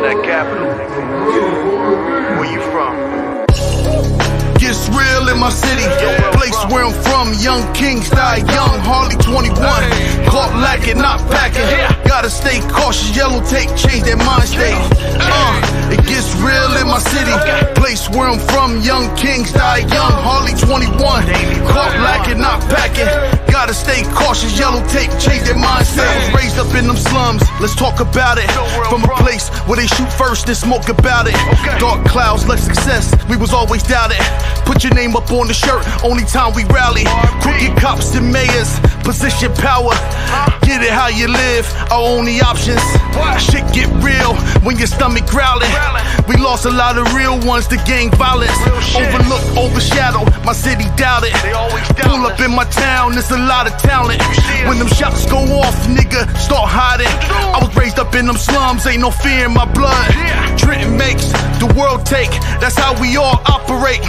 that capital. Where you from? Gets real in my city, place where I'm from. Young kings die young, hardly 21. Caught lacking, not packing. Gotta stay cautious, yellow tape, change their mind state. It gets real in my city, place where I'm from. Young kings die young, hardly 21. Caught lacking, not packing. Gotta stay cautious, yellow tape, change their mindset. Was raised up in them slums, let's talk about it. From a place where they shoot first and smoke about it. Dark clouds, less success, we was always doubted. Put your name up on the shirt, only time we rally. Crooked cops and mayors, position power. Get it how you live, our only options. Shit get real when your stomach growling. We lost a lot of real ones to gang violence. Overlooked, overshadowed, my city doubted. Pull up in my town, there's a lot of talent. When them shots go off, nigga, start hiding. I was raised up in them slums, ain't no fear in my blood. Trenton makes the world take, that's how we all operate.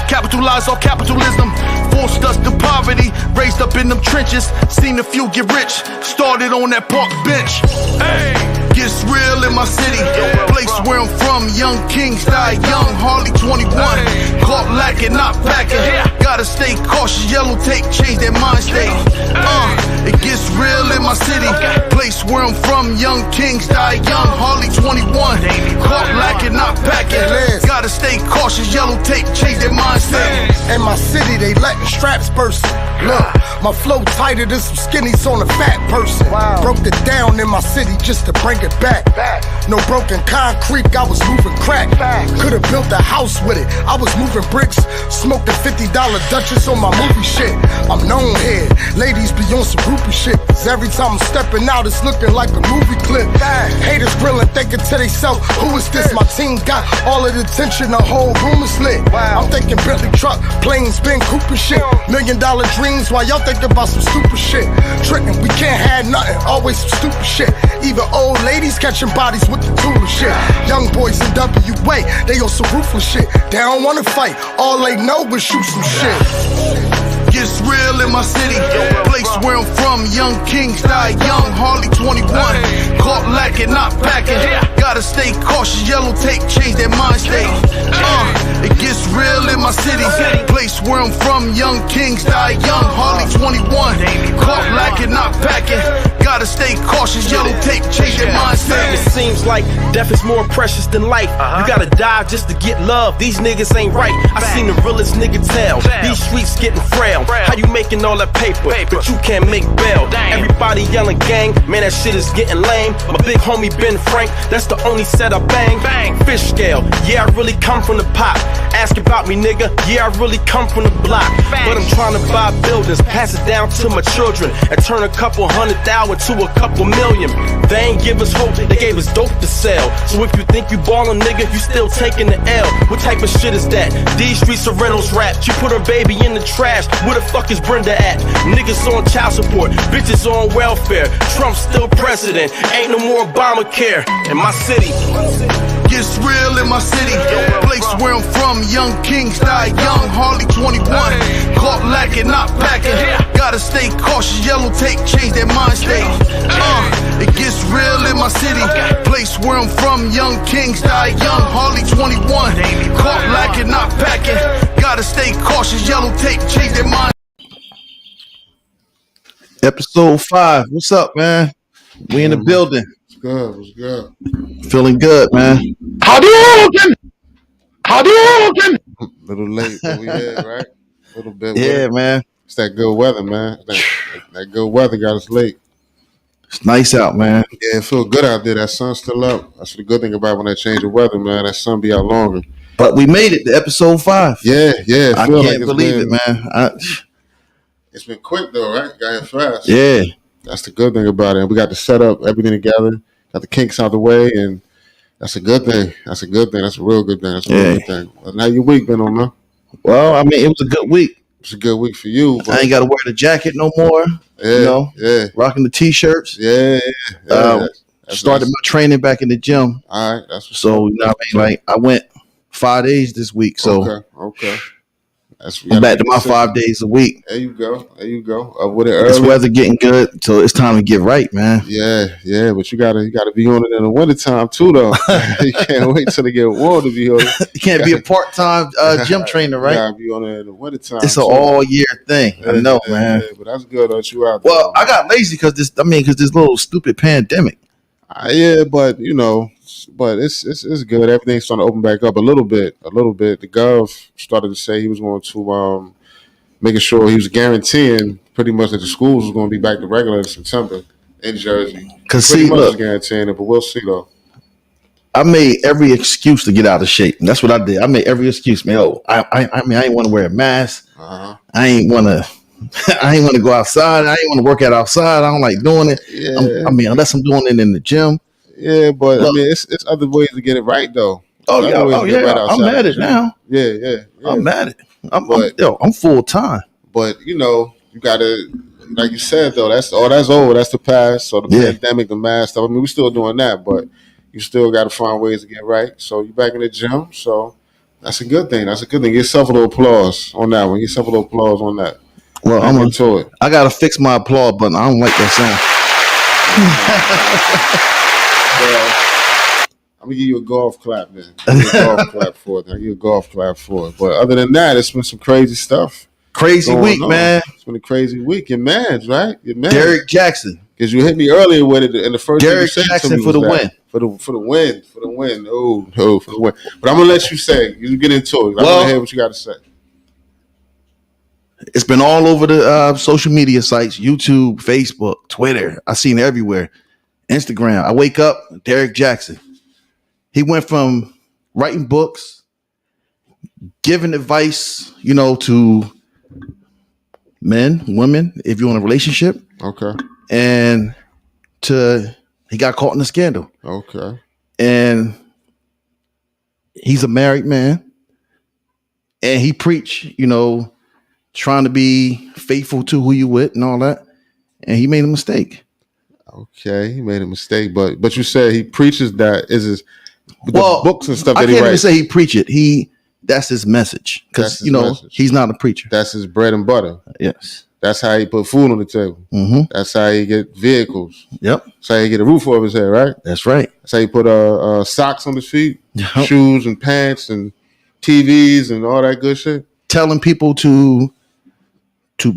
Capitalize on capitalism, forced us to poverty. Raised up in them trenches, seen a few get rich. Started on that park bench. Gets real in my city, place where I'm from. Young kings die young, hardly 21. Caught lacking, not packing. Gotta stay cautious, yellow tape, change their mind state. It gets real in my city, place where I'm from. Young kings die young, hardly 21. Caught lacking, not packing. Gotta stay cautious, yellow tape, change their mind state. In my city, they letting straps burst. Look, my flow tighter than some skinnies on a fat person. Broke it down in my city just to bring it back. No broken concrete, I was moving crack. Could've built a house with it, I was moving bricks. Smoking $50 Dutchess on my movie shit. I'm known here, ladies be on some groupie shit. Cause every time I'm stepping out, it's looking like a movie clip. Haters grilling, thinking to themselves, who is this? My team got all of the attention, the whole room is lit. I'm thinking Bentley truck, planes, Ben Cooper shit. $1 million dreams while y'all thinking about some stupid shit. Trenton, we can't have nothing, always some stupid shit. Even old ladies catching bodies with the tool and shit. Young boys in WA, they on some ruthless shit. They don't wanna fight, all they know is shoot some shit. Gets real in my city, place where I'm from. Young kings die young, hardly 21. Caught lacking, not packing. Gotta stay cautious, yellow tape, change their mind state. It gets real in my city, place where I'm from. Young kings die young, hardly 21. Caught lacking, not packing. Gotta stay cautious, yellow tape, change their mind state. It seems like death is more precious than life. You gotta die just to get love, these niggas ain't right. I seen the realest nigga tell, these streets getting frail. How you making all that paper, but you can't make bail? Everybody yelling gang, man that shit is getting lame. My big homie Ben Frank, that's the only set I bang. Fish scale, yeah I really come from the pot. Ask about me nigga, yeah I really come from the block. But I'm trying to buy buildings, pass it down to my children, and turn a couple 100,000 to a couple million. They ain't give us hope, they gave us dope to sell. So if you think you ballin' nigga, you still taking the L. What type of shit is that? These streets are Reynolds rap. She put her baby in the trash, where the fuck is Brenda at? Niggas on child support, bitches on welfare. Trump still president, ain't no more Obamacare in my city. Gets real in my city, place where I'm from. Young kings die young, hardly 21. Caught lacking, not packing. Gotta stay cautious, yellow tape, change their mind state. It gets real in my city, place where I'm from. Young kings die young, hardly 21. Caught lacking, not packing. Gotta stay cautious, yellow tape, change their mind. Episode 5. What's up, man? We in the building. What's good? What's good? Feeling good, man. Hadouken! A little late, but we here, right? A little bit. Yeah, man. It's that good weather, man. That good weather got us late. It's nice out, man. Yeah, it feel good out there. That sun's still up. That's the good thing about when they change the weather, man. That sun be out longer. But we made it to episode 5. Yeah. I can't believe it, man. It's been quick though, right? Got here fast. Yeah. That's the good thing about it. We got to set up everything together, got the kinks out the way, and that's a good thing. That's a good thing. That's a real good thing. That's a real good thing. Well, how your week been on, man? Well, I mean, it was a good week. It's a good week for you. I ain't got to wear the jacket no more. Yeah. Rocking the t-shirts. Yeah. Started my training back in the gym. All right. That's what's so, you know what I mean? Like, I went 5 days this week. So, okay. I'm back to my 5 days a week. There you go. With it early. This weather getting good, so it's time to get right, man. Yeah. But you gotta be on it in the wintertime too, though. You can't wait till it get warm to be on it. You can't be a part-time gotta trainer, right? You gotta be on it in the wintertime. It's an all-year thing. I know, man. Yeah, but that's good that you out there. Well, I got lazy because this little stupid pandemic. But but it's good. Everything's starting to open back up a little bit. The gov started to say he was going to making sure he was guaranteeing pretty much that the schools was going to be back to regular in September in Jersey. Because pretty much was guaranteeing it, but we'll see though. I made every excuse to get out of shape. And that's what I did. I made every excuse, man. I ain't want to wear a mask. Uh-huh. I ain't want to go outside. I ain't want to work out outside. I don't like doing it. Yeah. Unless I'm doing it in the gym. Yeah, but it's other ways to get it right though. Right, I'm at it now. Yeah. I'm at it. I'm full time. But you gotta, like you said though, that's over. That's the past. So the pandemic, the mask stuff. I mean, we're still doing that, but you still got to find ways to get right. So you're back in the gym. So that's a good thing. Give yourself a little applause on that one. Well, I'm into it. I gotta fix my applause button. I don't like that sound. Well, I'm gonna give you a golf clap, man. I'll give you a golf clap for it. But other than that, it's been some crazy stuff. Crazy week, man. It's been a crazy week. Your man's right. Derrick Jaxn. Because you hit me earlier with it, and the first Derrick Jaxn for the win. For the win. Oh, for the win. But I'm gonna let you say. You get into it. I want to hear what you got to say. It's been all over the social media sites: YouTube, Facebook, Twitter. I seen it everywhere. Instagram. I wake up, Derrick Jaxn. He went from writing books, giving advice, to men, women, if you're in a relationship. Okay. And he got caught in a scandal. Okay. And he's a married man. And he preached, trying to be faithful to who you with and all that. And he made a mistake. Okay, he made a mistake, but you said he preaches that books and stuff that he writes. I can't even say he preach it. That's his message because he's not a preacher. That's his bread and butter. Yes, that's how he put food on the table. Mm-hmm. That's how he get vehicles. Yep, that's how he get a roof over his head. Right. That's right. That's how he put socks on his feet, shoes and pants and TVs and all that good shit. Telling people to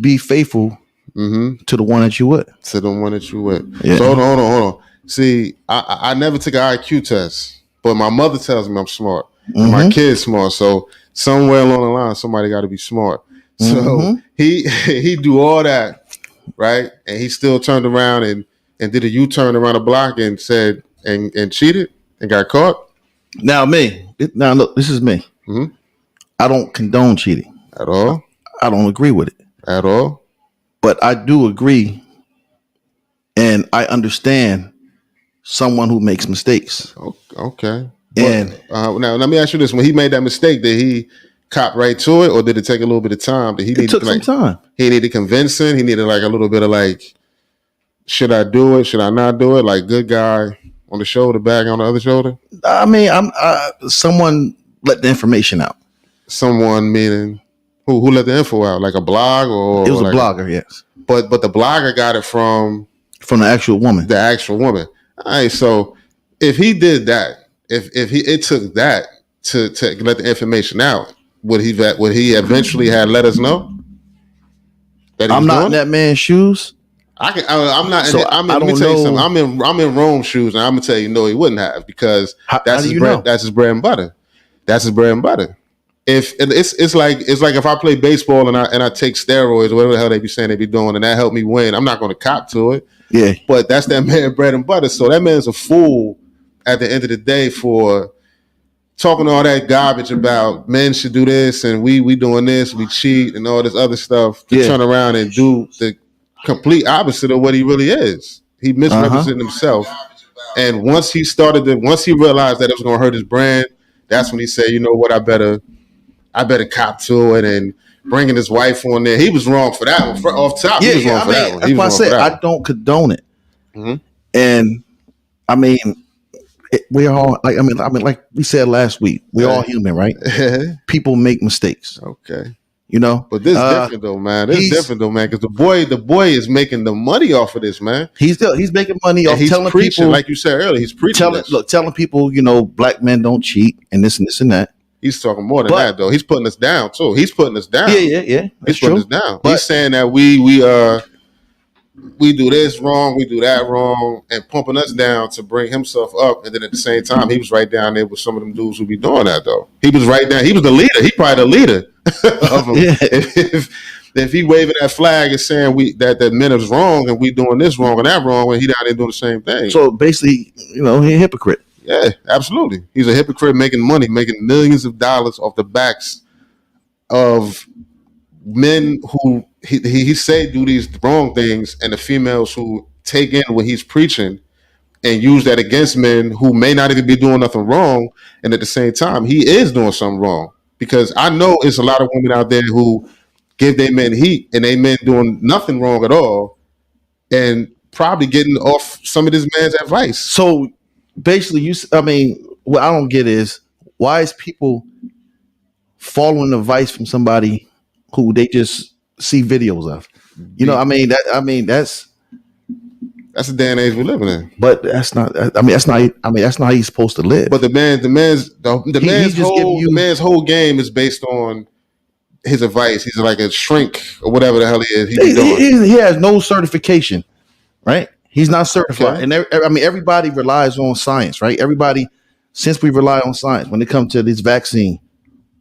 be faithful. Mm-hmm. To the one that you with. To the one that you with. Yeah. So hold on. See, I never took an IQ test, but my mother tells me I'm smart. Mm-hmm. And my kid's smart. So somewhere along the line, somebody got to be smart. So he do all that, right? And he still turned around and did a U-turn around the block and said and cheated and got caught. Now look, this is me. Mm-hmm. I don't condone cheating at all. I don't agree with it at all. But I do agree, and I understand someone who makes mistakes. Okay. And now let me ask you this: when he made that mistake, did he cop right to it, or did it take a little bit of time? Did he it took some time. He needed convincing. He needed like a little bit of should I do it? Should I not do it? Like good guy on the shoulder, bag on the other shoulder. I mean, someone let the information out. Someone meaning. Who let the info out? Like a blog or it was a blogger, yes. But the blogger got it from the actual woman. The actual woman. All right. So if he did that, if it took that to let the information out, would he eventually have let us know? That I'm not in that man's shoes. I'm not. So let me tell you something. I'm in Rome's shoes, and I'm gonna tell you, no, he wouldn't have because that's his bread. That's his bread and butter. That's his bread and butter. If it's like if I play baseball and I take steroids or whatever the hell they be saying they be doing and that helped me win, I'm not going to cop to it. Yeah. But that's that man bread and butter. So that man's a fool at the end of the day for talking all that garbage about men should do this and we doing this, we cheat and all this other stuff to turn around and do the complete opposite of what he really is. He misrepresented himself. And once he realized that it was going to hurt his brand, that's when he said, you know what, I better cop to it and bringing his wife on there. He was wrong for that one. Off top, he was wrong for that one. That's why I said I don't condone it. Mm-hmm. And I mean, we're all like we said last week, we're all human, right? People make mistakes. Okay. You know, But this different though, man. This different though, man. Because the boy is making the money off of this, man. He's making money off telling preaching, people, like you said earlier. He's preaching. Telling people, you know, black men don't cheat and this and this and that. He's talking more than that though. He's putting us down too. He's putting us down. Yeah. He's putting us down. But he's saying that we do this wrong, we do that wrong, and pumping us down to bring himself up. And then at the same time, he was right down there with some of them dudes who be doing that though. He was right down. He was the leader. He probably the leader of them. Yeah. If he waving that flag and saying that men is wrong and we doing this wrong and that wrong, and he down there doing the same thing. So basically, you know, he's a hypocrite. Yeah, absolutely. He's a hypocrite making money, making millions of dollars off the backs of men who he say do these wrong things, and the females who take in what he's preaching and use that against men who may not even be doing nothing wrong, and at the same time he is doing something wrong. Because I know it's a lot of women out there who give their men heat and they men doing nothing wrong at all and probably getting off some of this man's advice. So basically, what I don't get is why is people following advice from somebody who they just see videos of? You know, that's the day and age we're living in. But that's not how he's supposed to live. But the man's whole game is based on his advice. He's like a shrink or whatever the hell he is. He has no certification, right? He's not certified. Okay. And everybody relies on science, right? Since we rely on science when it comes to this vaccine,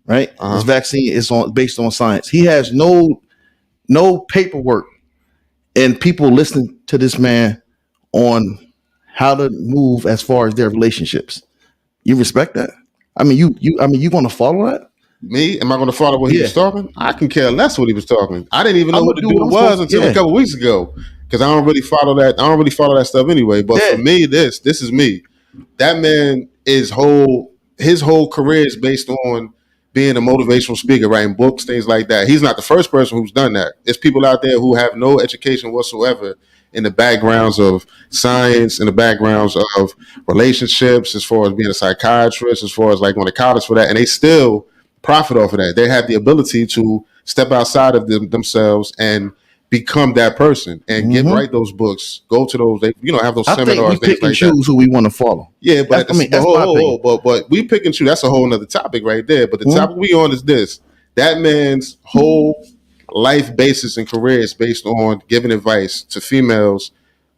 right? Uh-huh. This vaccine is based on science. He has no paperwork, and people listening to this man on how to move as far as their relationships. You respect that? You going to follow that? Me? Am I going to follow what he was talking? I can care less what he was talking. I didn't even know what the dude was until a couple weeks ago. Because I don't really follow that. I don't really follow that stuff anyway. But for me, this is me. That man his whole career is based on being a motivational speaker, writing books, things like that. He's not the first person who's done that. There's people out there who have no education whatsoever in the backgrounds of science, in the backgrounds of relationships, as far as being a psychiatrist, as far as like going to college for that, and they still profit off of that. They have the ability to step outside of themselves and become that person and write those books, go to those, have those seminars. We pick and choose who we want to follow. Yeah, but but we pick and choose. That's a whole nother topic right there. But the topic we on is this: that man's whole life basis and career is based on giving advice to females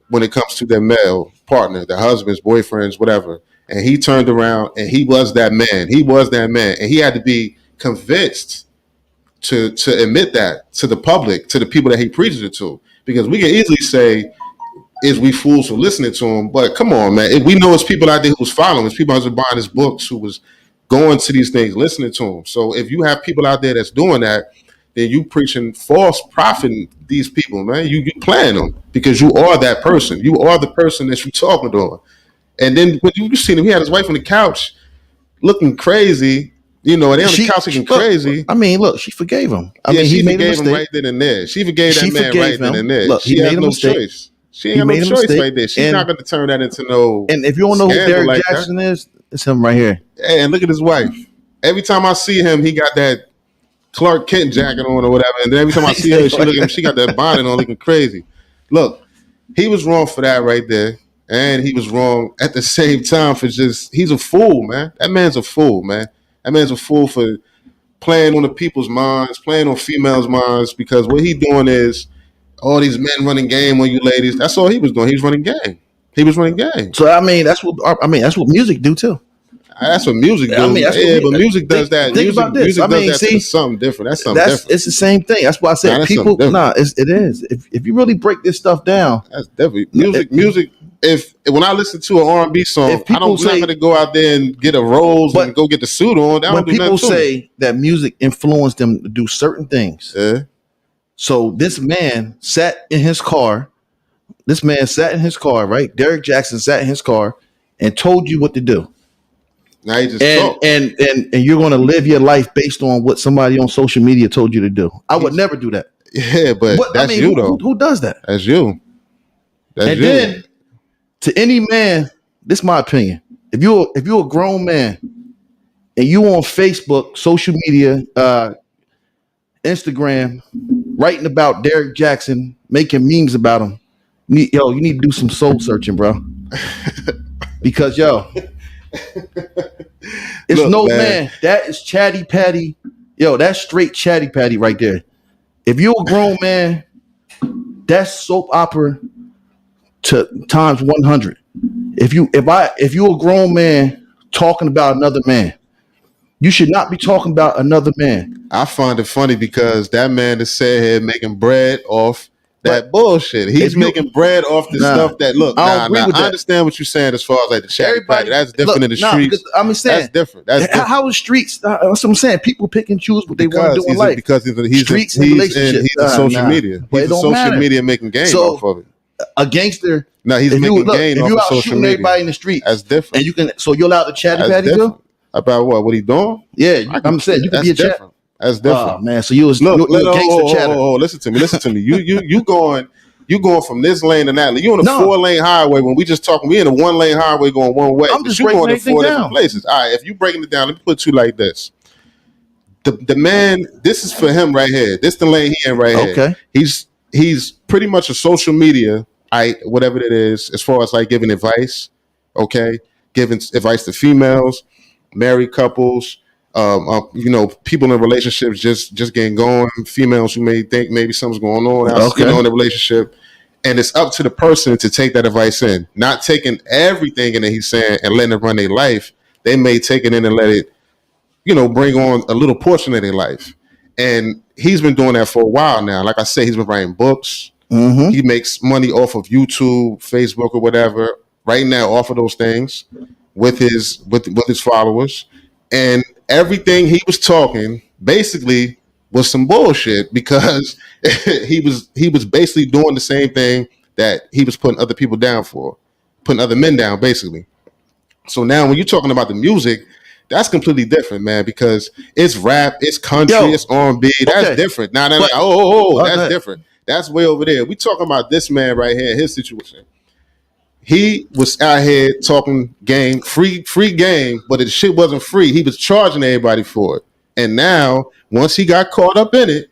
when it comes to their male partner, their husbands, boyfriends, whatever. And he turned around and he was that man. He was that man, and he had to be convinced to admit that to the public, to the people that he preaches it to, because we can easily say, is we fools for listening to him? But come on, man, we know it's people out there who's following, it's people out there buying his books, who was going to these things, listening to him. So if you have people out there that's doing that, then you preaching false profiting these people, man. You playing them because you are that person. You are the person that you're talking to. And then when you seen him, he had his wife on the couch looking crazy. And they on the couch looking crazy. Look, she forgave him. She forgave him right then and there. She forgave that man right then and there. Look, she has no choice. She ain't got no choice right there. She's not going to turn that into no. And if you don't know who Derrick Jaxn is, it's him right here. Hey, and look at his wife. Every time I see him, he got that Clark Kent jacket on or whatever. And then every time I see her, she got that bonnet on looking crazy. Look, he was wrong for that right there. And he was wrong at the same time for he's a fool, man. That man's a fool, man. That man's a fool for playing on the people's minds, playing on females' minds, because what he doing is all these men running game on you ladies. That's all he was doing. He was running game. So that's what music do too. That's what music does. But music does that. Think about this. Music does that to something different. That's something different. It's the same thing. That's why I said people. It is. If you really break this stuff down, that's definitely music. When I listen to an R&B song, I'm not going to go out there and get a rose and go get the suit on. When people say that music influenced them to do certain things, so this man sat in his car. Right? Derrick Jaxn sat in his car and told you what to do. Now he just and you're going to live your life based on what somebody on social media told you to do. I would never do that. Yeah, but that's you though. Who does that? That's you. Then to any man, this is my opinion. If you're a grown man and you on Facebook, social media, Instagram, writing about Derrick Jaxn, making memes about him. You need to do some soul searching, bro. Because it's Look, no man. that is chatty patty. That's straight chatty patty right there. If you're a grown man, that's soap opera to times 100. If you're a grown man talking about another man, you should not be talking about another man. I find it funny because that man is sitting here making bread off that bullshit. He's making bread off the stuff that I understand what you're saying as far as like the chatty patty. That's different in the streets. Because, I'm saying that's different. That's different. How is streets? That's what I'm saying. People pick and choose what they want to do in life. Because he's streets and relationships. He's a social media. But He's a social media making game off of it. A gangster. No, he's making game off of social shooting media. Everybody in the street. That's different. And you can. So you're allowed to chatty patty too? About what? What he doing? Yeah, I'm saying you can be a chat. That's different. Oh man, so you're a gangster chatter. Listen to me. You going from this lane to that lane. You on a 4-lane highway when we just talking. We in a 1-lane highway going one way. I'm just you breaking going to 4 down. different places. All right, if you breaking it down, let me put you like this. The man, this is for him right here. This the lane he in right here. Okay. He's pretty much a social media, whatever it is, as far as like giving advice. Okay, giving advice to females, married couples. People in relationships just getting going. Females who may think maybe something's going on, in a relationship, and it's up to the person to take that advice in, not taking everything in that he's saying and letting it run their life. They may take it in and let it, bring on a little portion of their life. And he's been doing that for a while now. Like I said, he's been writing books. Mm-hmm. He makes money off of YouTube, Facebook, or whatever. Right now, off of those things with his followers. And everything he was talking basically was some bullshit because he was basically doing the same thing that he was putting other people down for, putting other men down, basically. So now when you're talking about the music, that's completely different, man, because it's rap, it's country, it's R&B. That's different. That's different. That's way over there. We talking about this man right here, his situation. He was out here talking game, free game, but the shit wasn't free. He was charging everybody for it. And now, once he got caught up in it,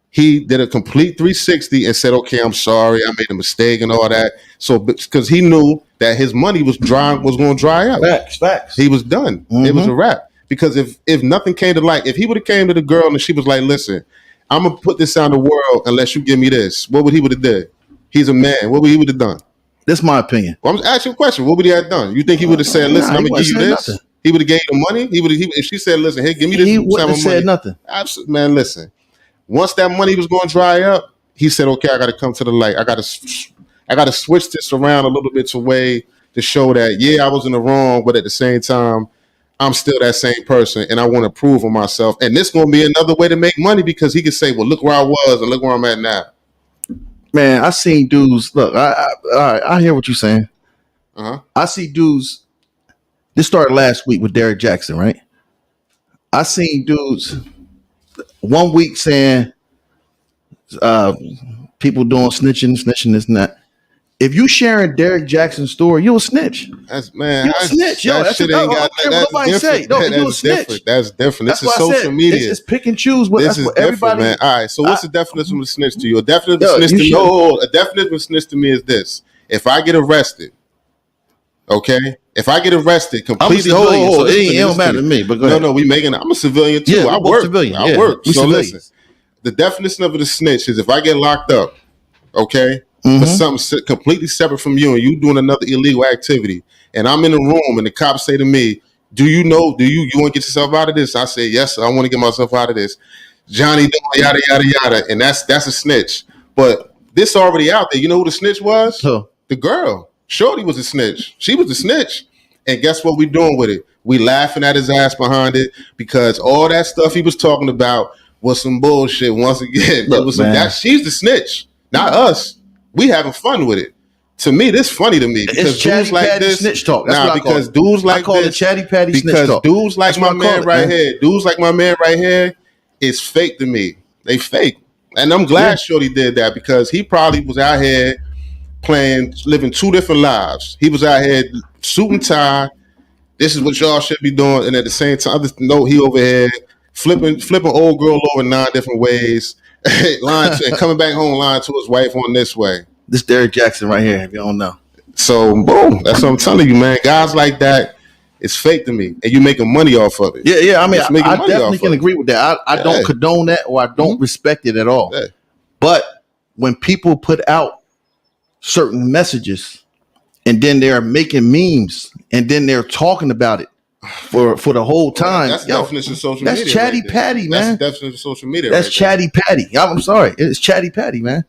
he did a complete 360 and said, okay, I'm sorry, I made a mistake and all that. So, because he knew that his money was going to dry up. Facts. He was done. Mm-hmm. It was a wrap. Because if nothing came to light, if he would have came to the girl and she was like, listen, I'm going to put this out in the world unless you give me this, what would he would have did? He's a man. What would he would have done? That's my opinion. Well, I'm just asking you a question. What would he have done? You think he would have said, listen, I'm going to give you this? Nothing. He would have gave you the money? If she said, listen, hey, give me this. He wouldn't have said nothing. Absolutely, man, listen. Once that money was going to dry up, he said, okay, I got to come to the light. I got to switch this around a little bit to way to show that, yeah, I was in the wrong, but at the same time, I'm still that same person, and I want to prove on myself. And this going to be another way to make money because he could say, well, look where I was and look where I'm at now. Man, I seen dudes. Look, I hear what you're saying. Uh-huh. I see dudes. This started last week with Derrick Jaxn, right? I seen dudes 1 week saying people doing snitching, this and that. If you sharing Derrick Jaxn's story, you a snitch. That's man. You a snitch. Yo, that's shit ain't got nobody say. No, you a snitch. That's different. This is social media. It's pick and choose. This is everybody, man. All right. So what's the definition of a snitch to you? A definition of snitch to me is this: if I get arrested, okay. If I get arrested completely, it don't matter to me. But go ahead. No, I'm a civilian too. Yeah, I work. Civilian. I work. So civilians. listen, the definition of a snitch is if I get locked up, okay. For something completely separate from you and you doing another illegal activity, and I'm in the room and the cops say to me, do you want to get yourself out of this? I say, yes, I want to get myself out of this. Johnny doing yada, yada, yada. And that's a snitch. But this already out there. You know who the snitch was? Huh. The girl. Shorty was a snitch. She was a snitch. And guess what we doing with it? We laughing at his ass behind it because all that stuff he was talking about was some bullshit once again. Look, she's the snitch, not us. We having fun with it. To me, this funny to me because dudes like this snitch talk. That's because dudes like I call this, it chatty patty snitch talk. Dudes like my man right here, dudes like my man right here, is fake to me. They fake, and I'm glad Shorty did that because he probably was out here living two different lives. He was out here suit and tie. This is what y'all should be doing, and at the same time, he over here flipping old girl over 9 different ways, lying and coming back home lying to his wife on this way. This Derrick Jaxn right here, if you don't know. So boom, that's what I'm telling you, man. Guys like that, it's fake to me, and you making money off of it. Yeah. I mean, I definitely can agree with that. I don't condone that, or I don't respect it at all. Yeah. But when people put out certain messages, and then they're making memes, and then they're talking about it for the whole time. That's the definition of social media. That's chatty patty, man. That's the definition of social media. That's chatty patty. I'm sorry, it's chatty patty, man.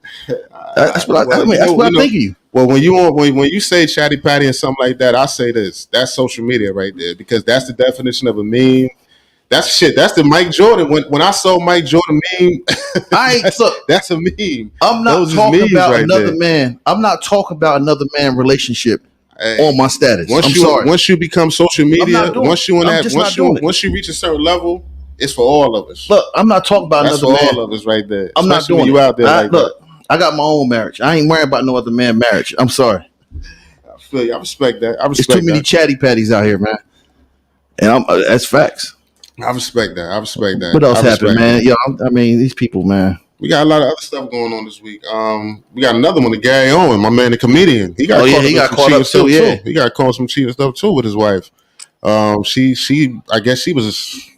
That's what I mean. That's what I think of you. Well, when you say chatty patty and something like that, I say this. That's social media right there, because that's the definition of a meme. That's shit. That's the Mike Jordan. When I saw Mike Jordan meme, that's a meme. I'm not talking about another man. I'm not talking about another man relationship. On my status. Once you become social media, once you reach a certain level, it's for all of us. Look, I'm not talking about another man. All of us right there. I'm not doing you out there. Look, I got my own marriage. I ain't worried about no other man marriage. I'm sorry. I feel you. I respect that. There's too many chatty patties out here, man. And that's facts. I respect that. What else happened, man? Yo, I mean, these people, man. We got a lot of other stuff going on this week. We got another one to Gary Owen, my man, the comedian. He got caught up too. Yeah, he got caught some cheating stuff too with his wife. She I guess she was,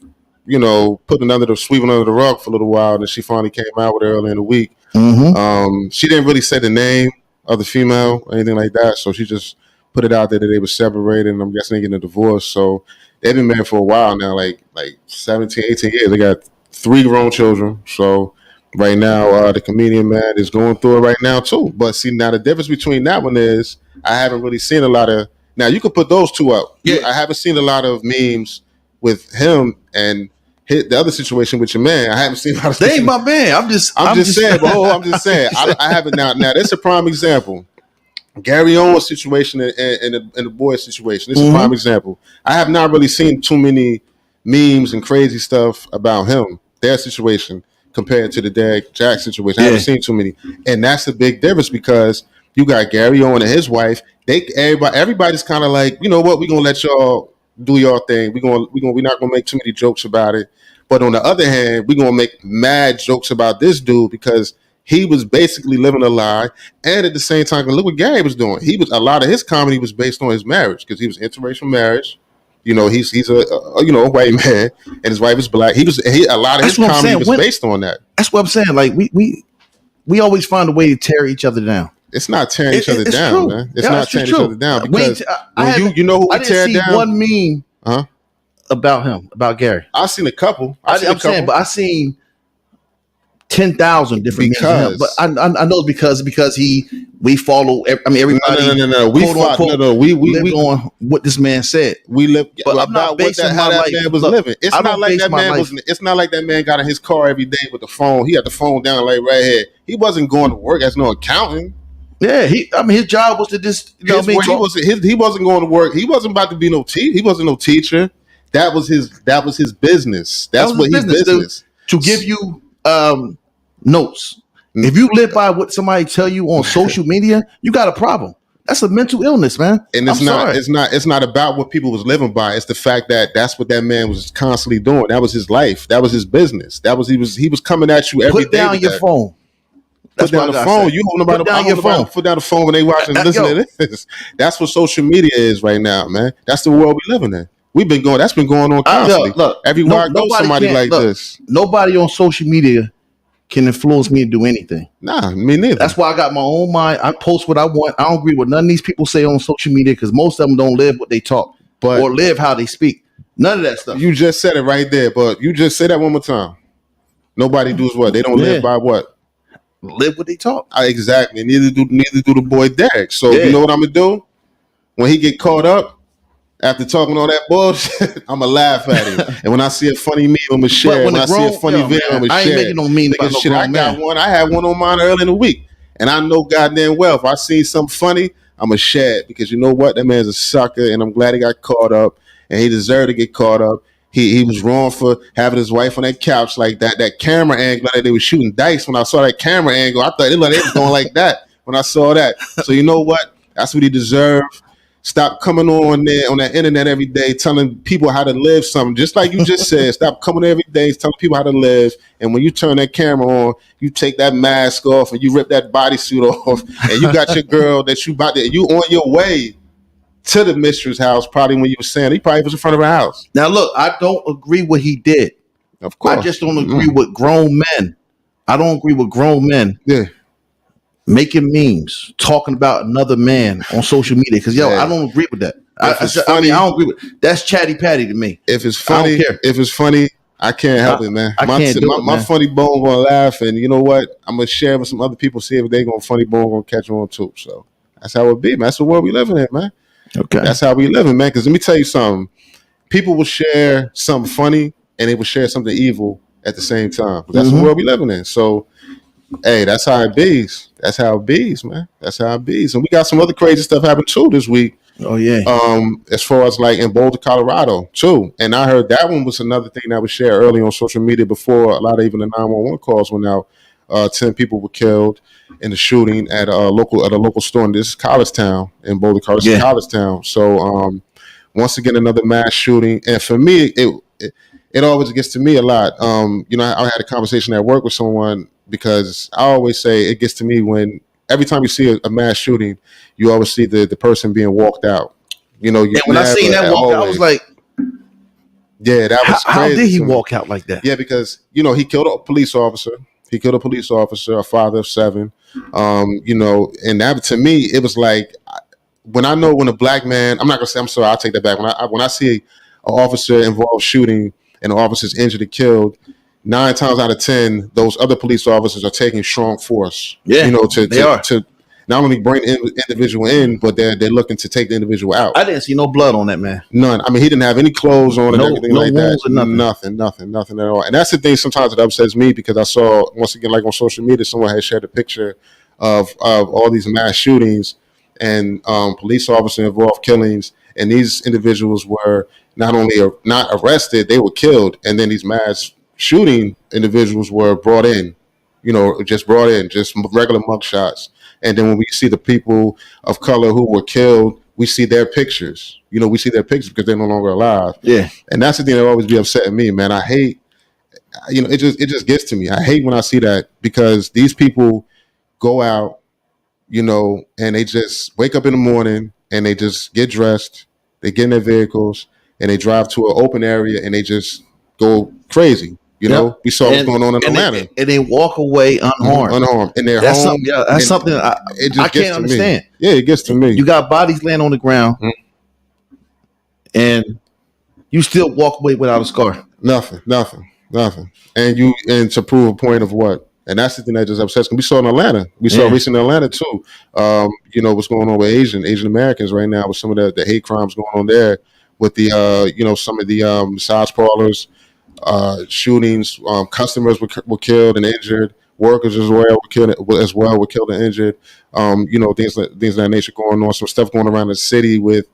sweeping under the rug for a little while, and then she finally came out with it early in the week. Mm-hmm. She didn't really say the name of the female or anything like that, so she just put it out there that they were separated, and I'm guessing they're getting a divorce. So they've been married for a while now, like 17, 18 years. They got 3 grown children. So right now, the comedian, man, is going through it right now too. But see, now the difference between that one is I haven't really seen a lot of. Now you could put those two up. Yeah, I haven't seen a lot of memes with him and the other situation with your man. I haven't seen a lot of. They ain't my man. I'm just saying, bro. I'm just saying. I haven't now. Now that's a prime example. Gary Owen's situation and the boy's situation. This is a prime example. I have not really seen too many memes and crazy stuff about him, their situation, compared to the Derrick Jaxn situation. I haven't seen too many. And that's the big difference, because you got Gary Owen and his wife. Everybody's kind of like, you know what, we're gonna let y'all do your thing. We're not gonna make too many jokes about it. But on the other hand, we're gonna make mad jokes about this dude because he was basically living a lie, and at the same time, look what Gary was doing. A lot of his comedy was based on his marriage, because he was interracial marriage. He's a white man, and his wife is black. A lot of his comedy was based on that. That's what I'm saying. Like we always find a way to tear each other down. It's not tearing each other down, man. It's not tearing each other down, because you know who we tear down. I didn't see one meme about him, about Gary. I've seen a couple. I'm saying, but I've seen 10,000 different memes. But I know it's because we follow. I mean, everybody. No. We on what this man said. We live, but I'm not basing how that man was living. It's not like that man was. It's not like that man got in his car every day with the phone. He had the phone down like right here. He wasn't going to work as no accountant. Yeah, his job was to just. He wasn't going to work. He wasn't about to be no teacher. He wasn't no teacher. That was his business. That's what his business. To give you notes. If you live by what somebody tell you on social media, you got a problem. That's a mental illness, man. And it's not about what people was living by. It's the fact that that's what that man was constantly doing. That was his life. That was his business. He was coming at you every day. Put down your phone. Put down the phone. You hold about your phone. Put down the phone when they watching and listening to this. That's what social media is right now, man. That's the world we living in. That's been going on constantly. Look, everywhere I go, somebody like this. Nobody on social media can influence me to do anything. Nah, me neither. That's why I got my own mind. I post what I want. I don't agree with none of these people say on social media, because most of them don't live what they talk or live how they speak. None of that stuff. You just said it right there, but you just say that one more time. Nobody does what? They don't live by what? Live what they talk. Exactly. Neither do the boy Derrick. So you know what I'm gonna do? When he get caught up, after talking all that bullshit, I'ma laugh at him. And when I see a funny meme, I'ma share. When I see a funny video, I'ma share. I ain't making no meme about no grown man. I had one on mine early in the week. And I know goddamn well, if I see something funny, I'ma share it. Because you know what? That man's a sucker, and I'm glad he got caught up. And he deserved to get caught up. He was wrong for having his wife on that couch like that. That camera angle, like they were shooting dice. When I saw that camera angle, I thought they was going like that when I saw that. So you know what? That's what he deserved. Stop coming on there on that internet every day telling people how to live something. Just like you just said, stop coming every day telling people how to live. And when you turn that camera on, you take that mask off and you rip that bodysuit off, and you got your girl that you about to, you on your way to the mistress house. Probably when you were saying he probably was in front of her house. Now look, I don't agree what he did. Of course, I just don't agree with grown men. I don't agree with grown men. Yeah. Making memes, talking about another man on social media. Because I don't agree with that. I don't agree with that's chatty patty to me. If it's funny, I can't help it, man. My funny bone gonna laugh, and you know what? I'm gonna share with some other people, see if they gonna funny bone gonna catch on too. So that's how it be, man. That's the world we living in, man. Okay, that's how we living, man. Because let me tell you something. People will share something funny, and they will share something evil at the same time. That's the world we living in. So. Hey, that's how it bees. That's how it bees, man. That's how it bees. And we got some other crazy stuff happened too this week. Oh yeah. As far as like in Boulder, Colorado too. And I heard that one was another thing that was shared early on social media before a lot of even the 911 calls went out. 10 people were killed in the shooting at a local store in this college town in Boulder, Colorado. College town. So once again another mass shooting. And for me, it always gets to me a lot. I had a conversation at work with someone. Because I always say it gets to me when every time you see a mass shooting, you always see the person being walked out. You know, and when I seen that walk out, I was like, "Yeah, that was crazy." How did he walk out like that? Yeah, because he killed a police officer. A father of 7. And that to me, it was like when a black man. I'm not gonna say. I'm sorry. I'll take that back. When I see an officer involved shooting and the officer's injured or killed. 9 times out of 10, those other police officers are taking strong force. Yeah, to not only bring the individual in, but they're looking to take the individual out. I didn't see no blood on that man. None. I mean, he didn't have any clothes on and everything like that. Nothing at all. And that's the thing. Sometimes it upsets me because I saw once again, like on social media, someone had shared a picture of all these mass shootings and police officer involved killings, and these individuals were not only not arrested, they were killed, and then these mass shooting individuals were brought in, just regular mugshots. And then when we see the people of color who were killed, we see their pictures. We see their pictures because they're no longer alive. Yeah. And that's the thing that always be upsetting me, man. I hate, it just gets to me. I hate when I see that because these people go out, and they just wake up in the morning and they just get dressed, they get in their vehicles and they drive to an open area and they just go crazy. We saw what's going on in Atlanta. And they walk away unharmed. Unharmed. And they're that's home. That's something I can't understand. Yeah, it gets to me. You got bodies laying on the ground and you still walk away without a scar. Nothing. And to prove a point of what? And that's the thing that just upsets me. We saw in Atlanta. We saw recently in Atlanta too. What's going on with Asian Americans right now with some of the hate crimes going on there with the some of the massage parlors. Shootings, customers were killed and injured. Workers as well were killed and injured. Things of that nature going on. Some stuff going around the city with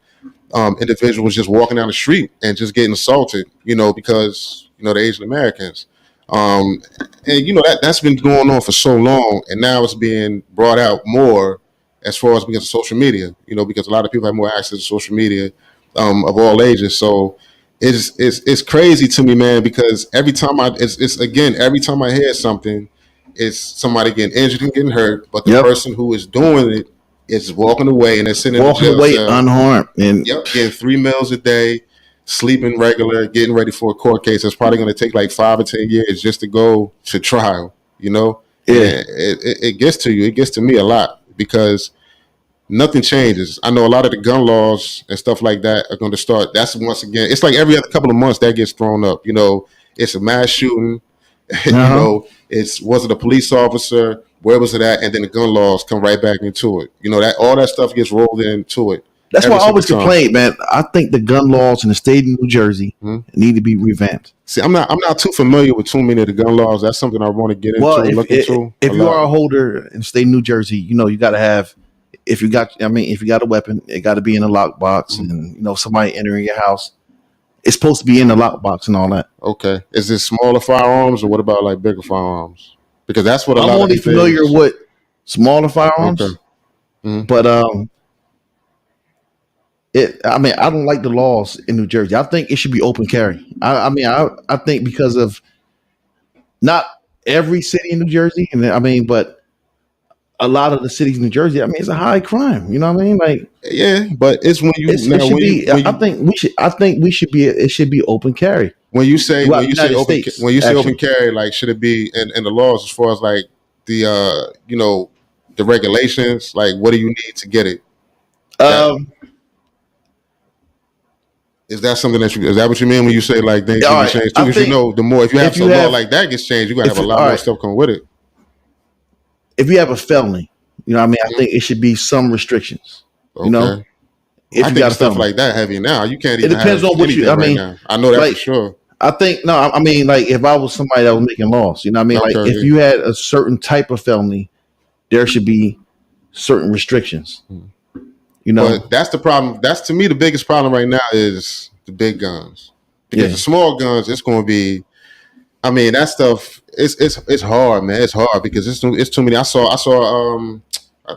individuals just walking down the street and just getting assaulted. Because the Asian Americans. That's been going on for so long, and now it's being brought out more as far as because of social media. Because a lot of people have more access to social media of all ages. So. It's crazy to me, man, because every time I hear something, it's somebody getting injured and getting hurt, but the person who is doing it is walking away and they're sitting walking away unharmed and getting 3 meals a day, sleeping regular, getting ready for a court case that's probably going to take like 5 or 10 years just to go to trial. It gets to you. It gets to me a lot because. Nothing changes. I know a lot of the gun laws and stuff like that are going to start. That's once again, it's like every other couple of months that gets thrown up. It's a mass shooting. Was it a police officer? Where was it at? And then the gun laws come right back into it. That all that stuff gets rolled into it. That's why I always complain, man. I think the gun laws in the state of New Jersey need to be revamped. See, I'm not too familiar with too many of the gun laws. That's something I want to get into and look into. If you are a holder in the state of New Jersey, you got to have. If you got a weapon, it got to be in a lockbox, and somebody entering your house, it's supposed to be in the lockbox and all that. Okay, is this smaller firearms or what about like bigger firearms? Because that's what I'm only familiar with smaller firearms, but I mean, I don't like the laws in New Jersey. I think it should be open carry. I think because of not every city in New Jersey, and I mean, but a lot of the cities in New Jersey, I mean, it's a high crime. You know what I mean? Like, Yeah, but it's when you it should be. I think we should be. It should be open carry. when you say Throughout the United open States, when you say open actually. carry, like should it be in the laws as far as like the the regulations? Like, what do you need to get it? Um, Is that something is that what you mean when you say like things all need right, to change too? I Because you think know, the more if you have if you some law have- like that gets changed, you're gonna have a if- lot all more right. stuff come with it. if you have a felony, you know what I mean. I think it should be some restrictions. Okay. You know, if I you think got a stuff felony. like that heavy now. You can't It even. depends have on what you- anything I right mean, now. I know that like- for sure. I think no. I mean, like if I was somebody that was making laws, you know what I mean. Like Okay. if you had a certain type of felony, there should be certain restrictions. You know, But that's the problem. That's to me the biggest problem right now is the big guns. Because Yeah. the small guns, it's going to be. I mean, that stuff. It's hard, man. It's hard because it's too many. I saw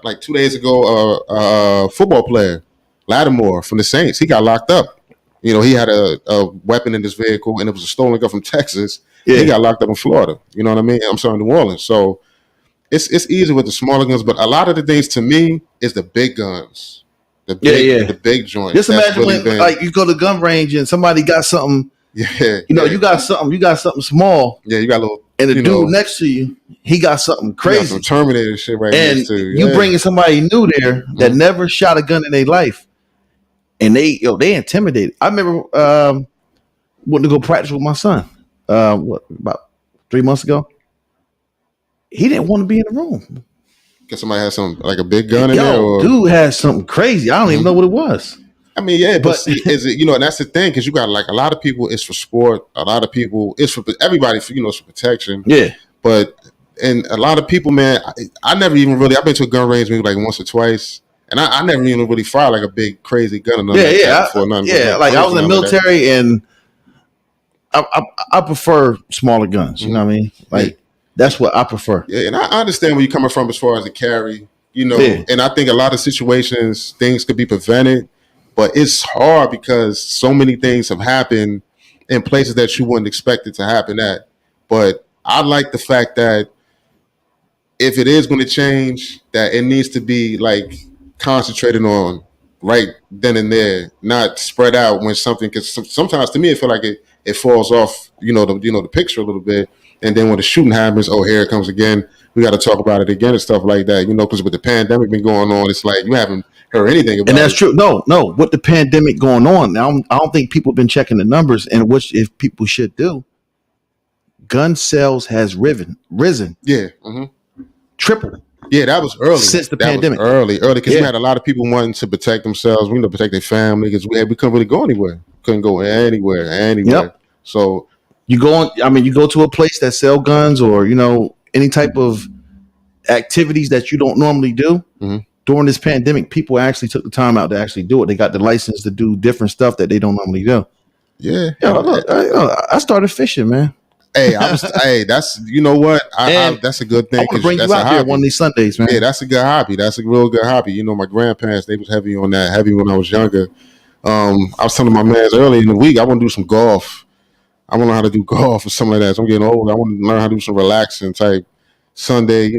like 2 days ago a football player, Lattimore from the Saints. He got locked up. You know, he had a weapon in his vehicle, and it was a stolen gun from Texas. Yeah. He got locked up in Florida. You know what I mean? I'm sorry, New Orleans. So it's easy with the smaller guns, but a lot of the things to me is the big guns, the big joints. just That's imagine really when been- like you go to the gun range and somebody got something. yeah, You know, yeah. you got something small, Yeah, you got a little, and the you dude know, next to you, he got something you got crazy. some Terminator shit right And next to you yeah. bringing somebody new there that never shot a gun in their life, and they intimidated. I remember went to go practice with my son. About 3 months ago? He didn't want to be in the room. Because somebody has some like a big gun in there. Or, Dude has something crazy. I don't even know what it was. I mean, yeah, but But- see, is it and that's the thing because you got like a lot of people. It's for sport. A lot of people. It's for everybody. For it's for protection. Yeah, But and a lot of people, man, I never even really. I've been to a gun range maybe like once or twice, and I never even really fired like a big crazy gun or nothing. like that before, nothing. Like I was in the nothing like that. military, and I prefer smaller guns. You know what I mean? Like that's what I prefer. Yeah, and I understand where you're coming from as far as the carry, Yeah. and I think a lot of situations things could be prevented, but it's hard because so many things have happened in places that you wouldn't expect it to happen at. But I like the fact that if it is going to change, that it needs to be like concentrated on right then and there, not spread out when something. Because sometimes to me, it feel like it falls off, the picture a little bit, and then when the shooting happens, oh, here it comes again. We got to talk about it again and stuff like that, because with the pandemic been going on, it's like you haven't heard anything about it. And that's true. No. With the pandemic going on, now I don't think people have been checking the numbers, and which if people should do, gun sales has risen, Yeah, tripled. yeah, that was early Since the That was pandemic. early because Yeah. we had a lot of people wanting to protect themselves, protect their family because we couldn't really go anywhere, couldn't go anywhere. Yep. So You go to a place that sell guns or any type of activities that you don't normally do. Mhm. During this pandemic, people actually took the time out to actually do it. They got the license to do different stuff that they don't normally do. yeah, Look, I started fishing, man. hey, that's what And that's a good I thing. want to 'cause bring you that's a out there hobby. one of these Sundays, man. Yeah, that's a good hobby. That's a real good hobby. My grandparents, they was heavy on that, heavy when I was younger. I was telling my man early in the week, I want to do some golf. I want to learn how to do golf or something like that. So I'm getting old. I want to learn how to do some relaxing type Sunday,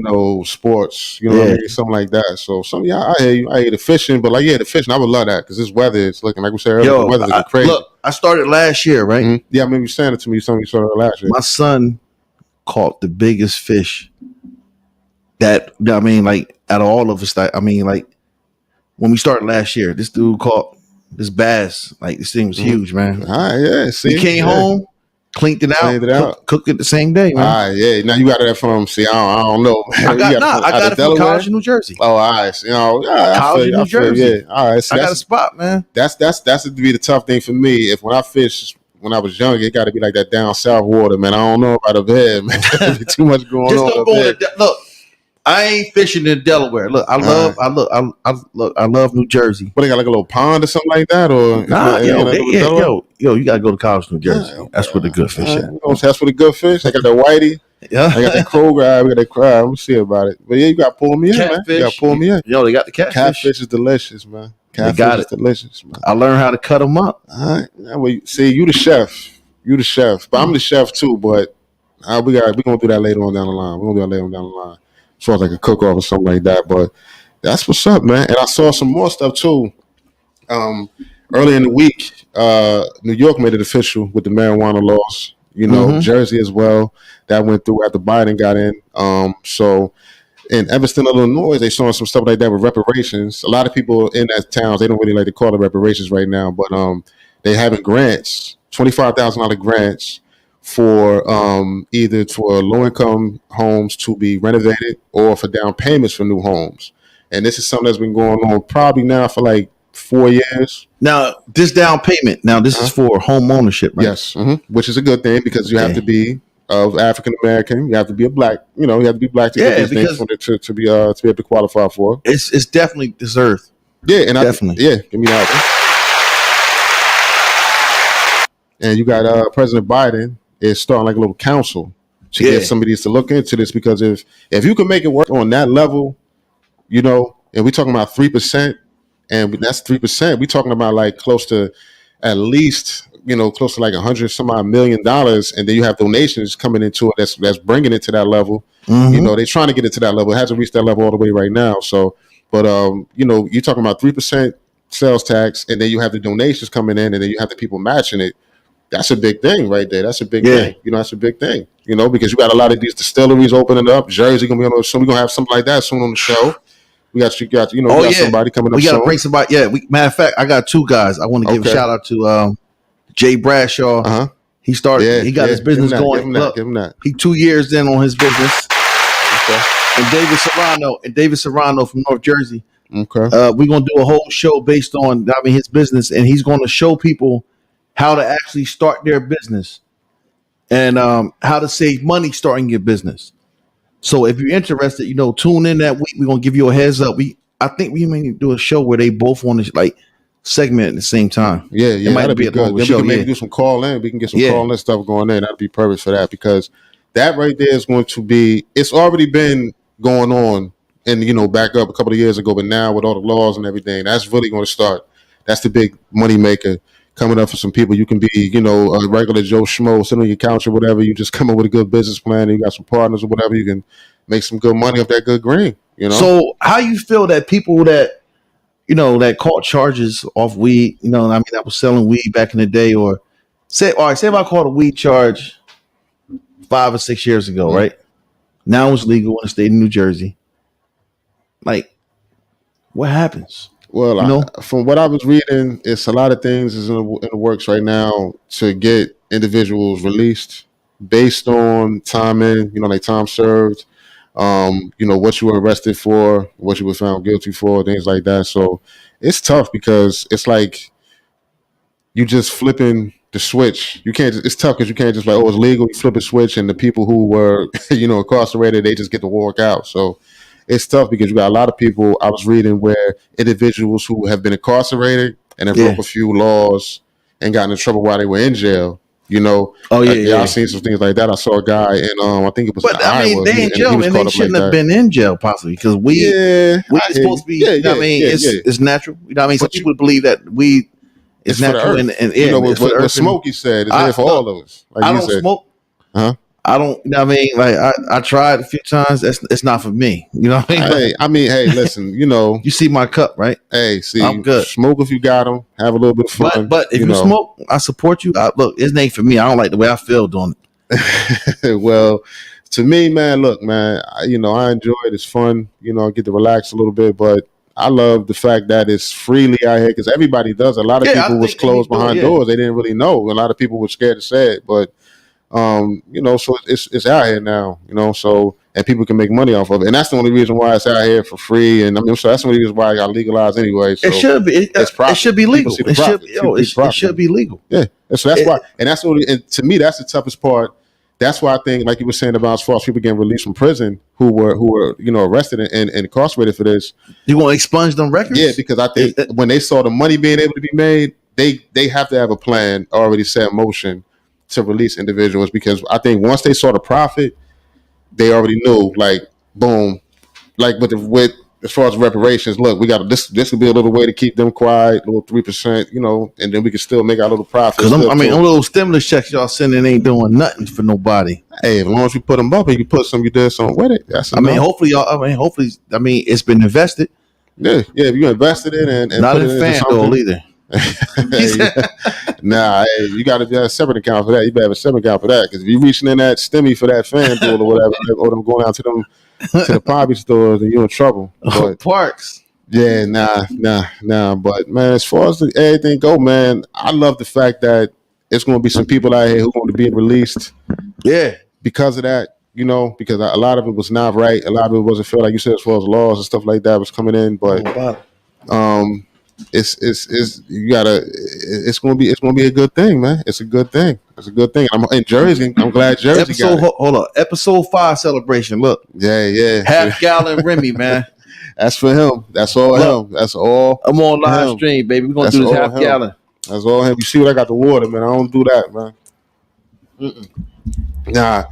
sports, what I Yeah. mean? Something like that. So I hear you. I hear the fishing, but the fishing, I would love that because this weather is looking, like we said earlier, the weather's looking crazy. Look, I started last year, right? Mhm. Yeah, I remember you saying it to me. Something you saw last year. My son caught the biggest fish that out of all of us. When we started last year, this dude caught this bass. Like this thing was huge, man. All right, yeah. See, He came home, cleaned it Cleaned it out. cooked it the same day, man. All right, yeah. Now you got that from. See, I don't know. I got it from Delaware? college in New Jersey. Oh, all right. I College feel in you, New feel you. Jersey. Yeah. All right. So I got a spot, man. that's to be the tough thing for me. If when I fish when I was younger, it got to be like that down south water, man. I don't know about up here, man. There's too much going Just on don't up go here. look. I ain't fishing in Delaware. Look, I love New Jersey. What, they got like a little pond or something like that, or Nah, Delaware? you gotta go to college, New Jersey. That's where the good fish at. That's for the good fish. They got the whitey. Yeah, I got that Kroger. We got that crab. We'll see about it. But yeah, you got to pull me in, man. You got to pull me in. Yo, they got the catfish. Catfish is delicious, man. got is it. delicious, man. I learned how to cut them up. All right. Well, see, you the chef. You the chef. But I'm the chef too, but we're gonna do that later on down the line. We're gonna do that later on down the line. As far as like a cook-off or something like that. But that's what's up, man. And I saw some more stuff too. Early in the week, New York made it official with the marijuana laws. Jersey as well. That went through after Biden got in. So in Evanston, Illinois, they saw some stuff like that with reparations. A lot of people in that towns, they don't really like to call it reparations right now, but they having grants, $25,000 grants for either for low-income homes to be renovated or for down payments for new homes. And this is something that's been going on probably now for like 4 years. Now, this down payment, this is for home ownership, right? Yes, which is a good thing because you have to be of African American. You have to be a black. You have to be black to get these things to be able to qualify for. It's definitely deserved. Yeah, and definitely. Give me that one. And you got President Biden is starting like a little council to get somebody to look into this, because if you can make it work on that level, and we're talking about 3%, and that's 3%. We're talking about like close to at least close to like $100 some odd $million, and then you have donations coming into it that's bringing it to that level. They're trying to get it to that level. It hasn't reached that level all the way right now. So, but you're talking about 3% sales tax, and then you have the donations coming in, and then you have the people matching it. That's a big thing right there. That's a big thing. That's a big thing. Because you got a lot of these distilleries opening up. Jersey gonna be on the show. We're gonna have something like that soon on the show. We got somebody coming up. We got to soon. bring somebody. Yeah. Matter of fact, I got two guys. I want to give a shout out to Jay Bradshaw. He started. He got his business going. Give him that. He 2 years in on his business. Okay. And David Serrano from North Jersey. Okay. We're gonna do a whole show based on his business, and he's going to show people how to actually start their business and how to save money starting your business. So if you're interested, tune in that week. We're gonna give you a heads up. I think we may do a show where they both on this segment at the same time. Yeah, it might be a good. Then show. We can maybe do some call in. We can get some call in stuff going in. That'd be perfect for that, because that right there is going to be. It's already been going on, and back up a couple of years ago, but now with all the laws and everything, that's really going to start. That's the big money maker coming up for some people. You can be, a regular Joe Schmo sitting on your couch or whatever. You just come up with a good business plan, and you got some partners or whatever. You can make some good money off that good green. So how you feel that people that that caught charges off weed, that was selling weed back in the day, or say if I caught a weed charge 5 or 6 years ago, right? Now it's legal in the state of New Jersey. Like, what happens? Well, from what I was reading, it's a lot of things is in the works right now to get individuals released based on time like time served, what you were arrested for, what you were found guilty for, things like that. So it's tough because it's like you just flipping the switch. You can't. It's tough because you can't just like, it's legal. You flip a switch, and the people who were incarcerated, they just get to walk out. So it's tough because you got a lot of people. I was reading where individuals who have been incarcerated and have broke a few laws and gotten in trouble while they were in jail. I've seen some things like that. I saw a guy in I think it was. But Iowa, they in jail, and they shouldn't have been in jail possibly because weed is supposed to be. It's natural. Some people believe that weed is natural and what Smokey said is there for all of us. Like I don't smoke. I don't. I tried a few times. It's not for me. You know what I mean? Hey, listen. You see my cup, right? Hey, see, I'm good. Smoke if you got them. Have a little bit of fun. But if you smoke, I support you. Look, it ain't for me. I don't like the way I feel doing it. Well, to me, man, look, man. I enjoy it. It's fun. I get to relax a little bit, but I love the fact that it's freely out here because everybody does. A lot of people was closed behind doors. They didn't really know. A lot of people were scared to say it, but. So it's out here now, so, and people can make money off of it. And that's the only reason why it's out here for free. And so that's the only reason why I got legalized anyway. So it should be, it should be legal. It should be legal. Yeah. So that's why, and that's only, and to me, that's the toughest part. That's why I think, like you were saying about as far as people getting released from prison who were arrested and incarcerated for this. You want to expunge them records? Yeah, because I think when they saw the money being able to be made, they have to have a plan already set in motion to release individuals, because I think once they saw the profit, they already knew, like, boom, like with as far as reparations, look, we got this. This could be a little way to keep them quiet, a little 3%, and then we can still make our little profit. Because them little stimulus checks y'all sending ain't doing nothing for nobody. Hey, as long as you put them up and you did something with it. That's enough. Hopefully, it's been invested. Yeah, if you invested it and not put in it FanDuel either. You got to have a separate account for that. You better have a separate account for that, because if you're reaching in that stimmy for that FanDuel or whatever, or them going out to the poppy stores, then you're in trouble. But, Parks. Yeah, nah. But man, as far as everything go, man, I love the fact that it's going to be some people out here who are going to be released. Yeah, because of that. Because a lot of it was not right. A lot of it wasn't fair, like you said, as far as laws and stuff like that was coming in. But it's gonna be a good thing, man. It's a good thing. I'm in Jersey. I'm glad Jersey got it. Hold up. Episode 5 celebration. Look. Yeah. Half gallon Remy, man. That's for him. That's all him. That's all. I'm on live stream, baby. We're gonna do this half gallon. That's all him. You see what I got the water, man. I don't do that, man. Nah,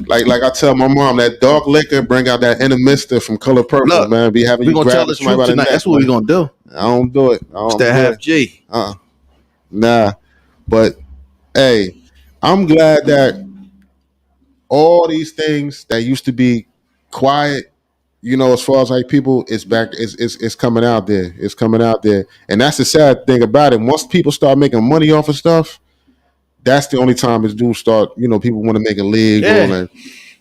like I tell my mom, that dark liquor bring out that inner mister from Color Purple. Look, man, be having you grab somebody by the neck. That's what we gonna do. I don't do it. It's that half G. Nah, but hey, I'm glad that all these things that used to be quiet, as far as like people, it's back. It's coming out there. It's coming out there, and that's the sad thing about it. Once people start making money off of stuff, that's the only time it's do start. People want to make it legal. And,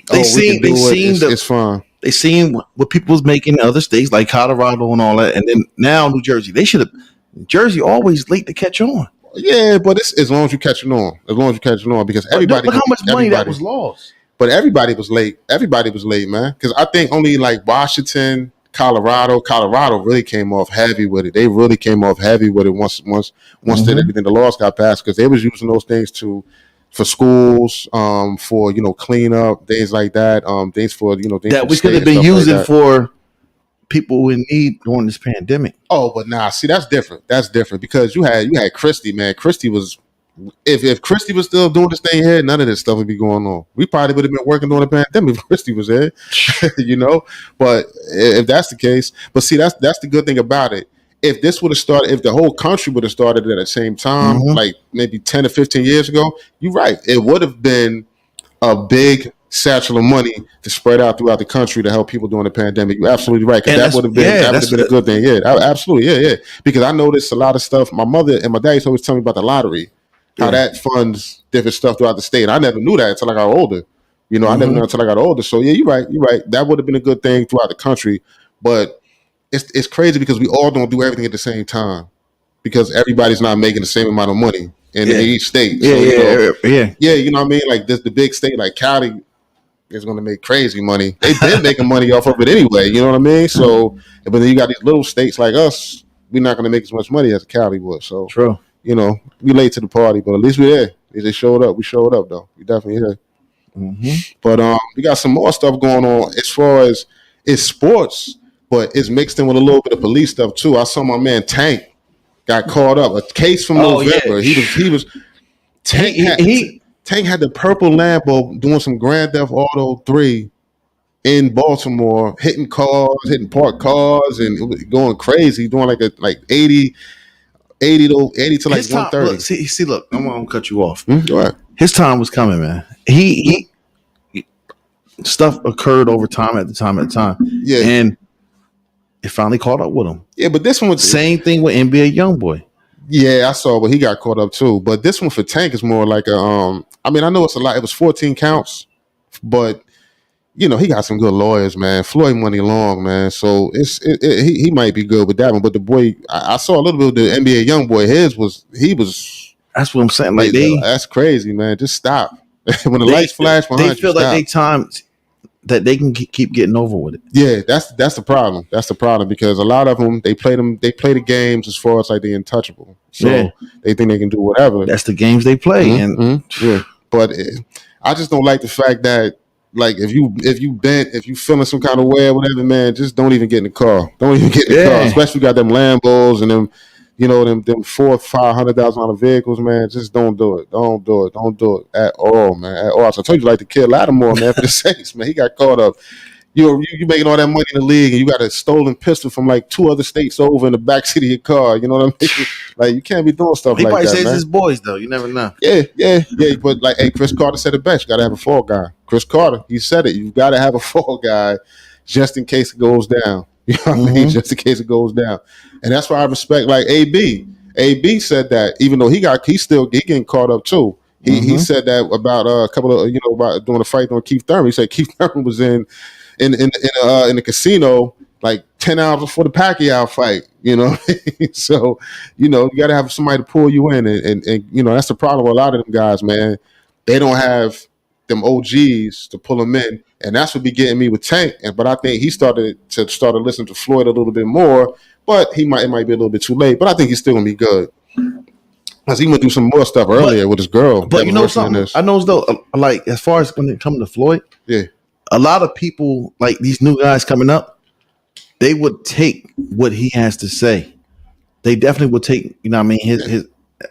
it's fun. They seen what people was making in other states like Colorado and all that, and then now New Jersey. Jersey always late to catch on. Yeah, but it's as long as you're catching on. Because everybody. Look how much money that was lost. But everybody was late. Everybody was late, man. Because I think only like Washington, Colorado really came off heavy with it. They really came off heavy with it once everything the laws got passed, because they was using those things for schools, for cleanup, things like that, things for things that we could have been using for people in need during this pandemic. Oh, but nah, see, that's different. That's different because you had Christy, man. Christy was. If Christy was still doing this thing here, none of this stuff would be going on. We probably would have been working during the pandemic if Christy was here, But if that's the case, but see, that's the good thing about it. If this would have started, if the whole country would have started at the same time, like maybe 10 or 15 years ago, you're right. It would have been a big satchel of money to spread out throughout the country to help people during the pandemic. You're absolutely right. Because that would have been a good thing. Yeah, absolutely. Yeah. Because I noticed a lot of stuff. My mother and my dad used to always tell me about the lottery. How that funds different stuff throughout the state. And I never knew that until I got older. I never knew until I got older. So yeah, you're right. That would have been a good thing throughout the country. But it's crazy because we all don't do everything at the same time. Because everybody's not making the same amount of money in each state. So, yeah, you know what I mean? Like the big state like Cali is gonna make crazy money. They've been making money off of it anyway, you know what I mean? So but then you got these little states like us, we're not gonna make as much money as Cali would. So true. We late to the party, but at least we're there. They showed up. We showed up, though. We definitely here. But we got some more stuff going on as far as it's sports, but it's mixed in with a little bit of police stuff, too. I saw my man Tank got caught up. A case from November. Yeah. He was Tank had the purple Lambo doing some Grand Theft Auto 3 in Baltimore, hitting parked cars, and going crazy, doing like 80 to like 130. Look, I'm gonna cut you off. Go ahead. His time was coming, man. He stuff occurred over time at the time. Yeah, and it finally caught up with him. Yeah, but this one was same thing with NBA YoungBoy. Yeah, I saw, but he got caught up too. But this one for Tank is more like a. I mean, I know it's a lot. It was 14 counts, but he got some good lawyers, man. Floyd Money Long, man. So he might be good with that one. But the boy, I saw a little bit of the NBA YoungBoy. He was. That's what I'm saying. Like that's crazy, man. Just stop. When the lights flash behind you, they feel like they timed that they can keep getting over with it. Yeah, that's the problem. That's the problem because a lot of them they play the games as far as like the untouchable. So they think they can do whatever. That's the games they play. But I just don't like the fact that. Like if you feeling some kind of way or whatever, man, just don't even get in the car. Don't even get in the car. Especially got them Lambos and them, them $400,000-$500,000 vehicles, man. Just don't do it. Don't do it at all, man. At all. So I told you like to kill Lattimore, man, for the sakes, man. He got caught up. You making all that money in the league, and you got a stolen pistol from like 2 other states over in the backseat of your car. You know what I mean? Like, you can't be doing stuff He like probably that, says man. his boys though. You never know. Yeah. But like, hey, Chris Carter said it best. You got to have a fall guy. Chris Carter, he said it. You got to have a fall guy just in case it goes down. You know what I mean? Just in case it goes down. And that's why I respect like AB. AB said that even though he getting caught up too. He said that about a couple of about doing a fight on Keith Thurman. He said Keith Thurman was in the casino like 10 hours before the Pacquiao fight. You know, so you got to have somebody to pull you in, and that's the problem with a lot of them guys, man. They don't have them OGs to pull them in, and that's what be getting me with Tank. But I think he started listening to Floyd a little bit more, but it might be a little bit too late. But I think he's still gonna be good. Because he went through some more stuff earlier with his girl. But you know something? I know though, like as far as when it comes to Floyd, a lot of people like these new guys coming up, they would take what he has to say. They definitely would take, you know what I mean, his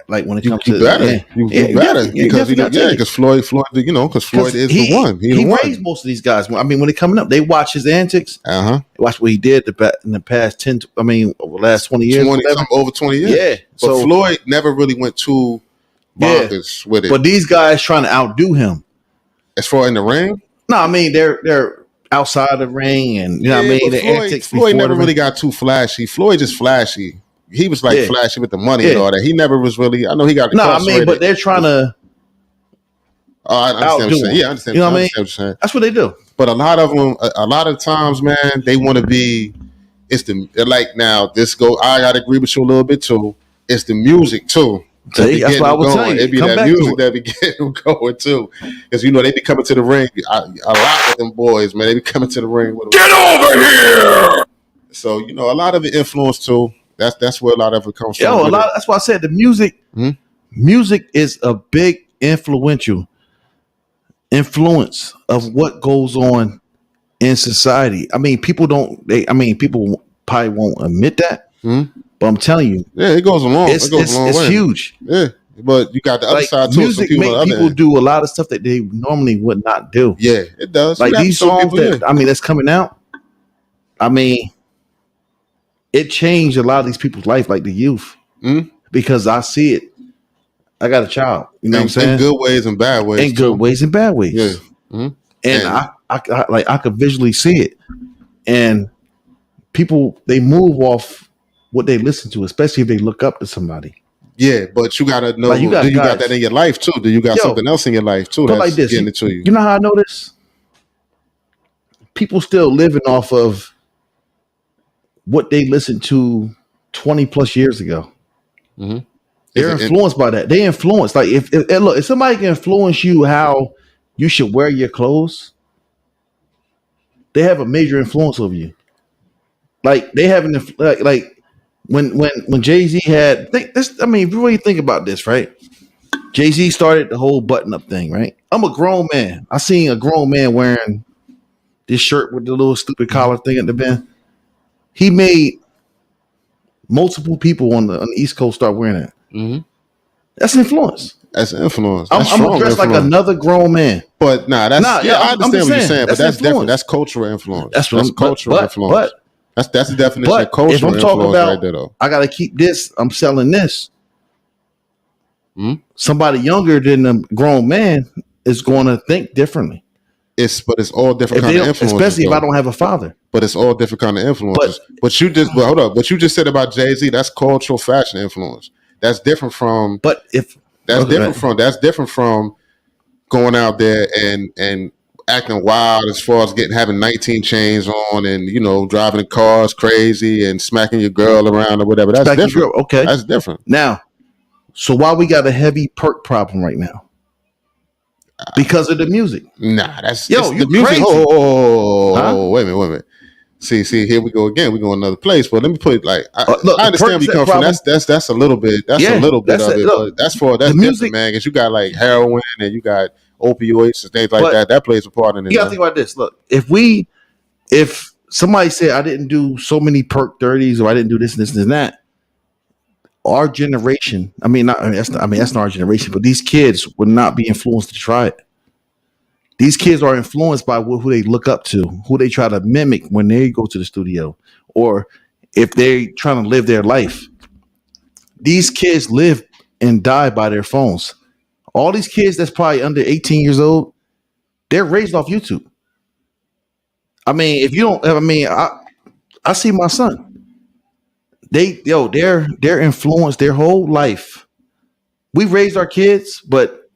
like when it comes to better. You better because Floyd, because Floyd is the one. He raised most of these guys. I mean, when they're coming up, they watch his antics. They watch what he did in the past last 20 years. Over 20 years. Yeah. But So Floyd never really went too bonkers with it. But these guys trying to outdo him. As far in the ring? No, I mean they're outside the ring, and you know what I mean. The antics. Floyd never really got too flashy. Floyd just flashy. He was like flashy with the money and all that. He never was really. I know he got. But they're trying to. I understand what you're saying. Yeah, I understand. You know what I mean? What you're saying. That's what they do. But a lot of them, a lot of times, man, they want to be. It's the like now. I gotta agree with you a little bit too. It's the music too. That's what I was telling you. It'd be that music that be getting them going too, because they be coming to the ring. A lot of them boys, man, they be coming to the ring with them. Get over here! So a lot of the influence too. That's where a lot of it comes from. That's why I said the music. Music is a big influence of what goes on in society. I mean, people probably won't admit that, but I'm telling you, it goes along. It's huge. Yeah, but you got the other side too. Music make people do a lot of stuff that they normally would not do. Yeah, it does. Like these songs that's coming out. I mean, it changed a lot of these people's life, like the youth, because I see it. I got a child, you know what I'm saying? In good ways and bad ways. In good ways and bad ways. Yeah. And I could visually see it. And people, they move off what they listen to, especially if they look up to somebody. Yeah, but you gotta know. You got that in your life too? Do you got something else in your life too that's like this, getting it to you? You know how I know this? People still living off of what they listened to 20 plus years ago. They're influenced by that. They influence. Like if somebody can influence you how you should wear your clothes, they have a major influence over you. Like they have like when Jay-Z had if you really think about this, right? Jay-Z started the whole button-up thing, right? I'm a grown man. I seen a grown man wearing this shirt with the little stupid collar thing at the bend. He made multiple people on the East Coast start wearing it. That's influence. That's influence. I'm dressed like another grown man. But I understand what you're saying. But that's different. That's cultural influence. That's cultural influence. That's the definition of cultural influence right there, though. I got to keep this. I'm selling this. Somebody younger than a grown man is going to think differently. But it's all different kind of influences. Especially if I don't have a father. But it's all different kind of influences. But you just said about Jay-Z, that's cultural fashion influence. That's different from. That's different from going out there and acting wild as far as having 19 chains on and driving cars crazy and smacking your girl around or whatever. That's different. Okay, that's different. Now, so why we got a heavy perk problem right now? Because of the music. Nah, that's the music. Crazy. Oh, wait a minute. See, here we go again. We go another place. But let me put it like I understand where you come from. That's a little bit. That's a little bit of it. But that's different, music, man. Because you got like heroin and you got opioids and things like that. That plays a part in it. You got to think about this. Look, if somebody said I didn't do so many perk 30s or I didn't do this and this and that, our generation. That's not our generation, but these kids would not be influenced to try it. These kids are influenced by who they look up to, who they try to mimic when they go to the studio, or if they're trying to live their life. These kids live and die by their phones. All these kids that's probably under 18 years old, they're raised off YouTube. I mean, if you don't, I mean, I see my son. They're influenced their whole life. We raised our kids, but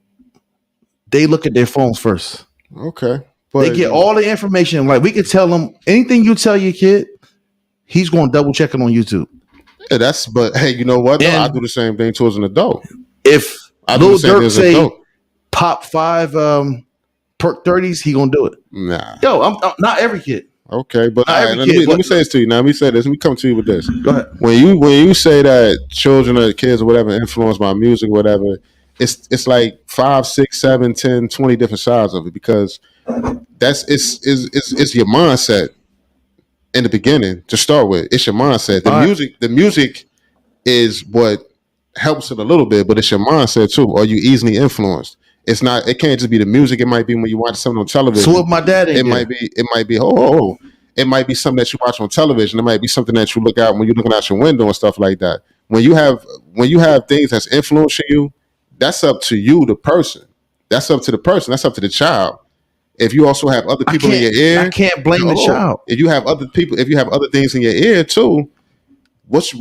they look at their phones first. Okay. But they get all the information. Like we can tell them anything you tell your kid, he's going to double check it on YouTube. Yeah, but hey, you know what? Though? I do the same thing towards an adult. If I Lil Durk say pop 5 perk 30s, he gonna do it. Nah. Yo, I'm not every kid. Okay, but let me say this to you. Now, let me say this. Let me come to you with this. Go ahead. When you say that children or kids or whatever influenced by music or whatever, it's like 5, 6, 7, 10, 20 different sides of it, because it's your mindset in the beginning to start with. It's your mindset. The music is what helps it a little bit, but it's your mindset too. Are you easily influenced? It's not. It can't just be the music. It might be when you watch something on television. So with my dad, it might be. It might be something that you watch on television. It might be something that you look out when you're looking out your window and stuff like that. When you have things that's influencing you, that's up to you, the person. That's up to the person. That's up to the child. If you also have other people in your ear, I can't blame the child. If you have other people, if you have other things in your ear too, what you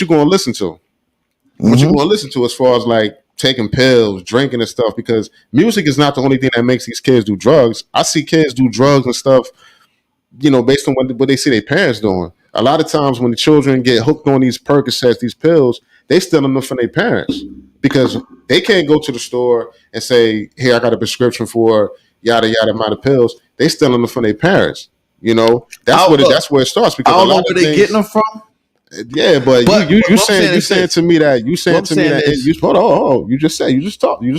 going to listen to? What you going to listen to as far as like taking pills, drinking and stuff? Because music is not the only thing that makes these kids do drugs. I see kids do drugs and stuff, based on what they see their parents doing. A lot of times when the children get hooked on these Percocets, these pills, they stealing them from their parents because they can't go to the store and say, "Here, I got a prescription for yada yada amount of pills." They stealing them from their parents. That's where it starts. Because I don't know where they getting them from. Yeah, but you saying to me that you just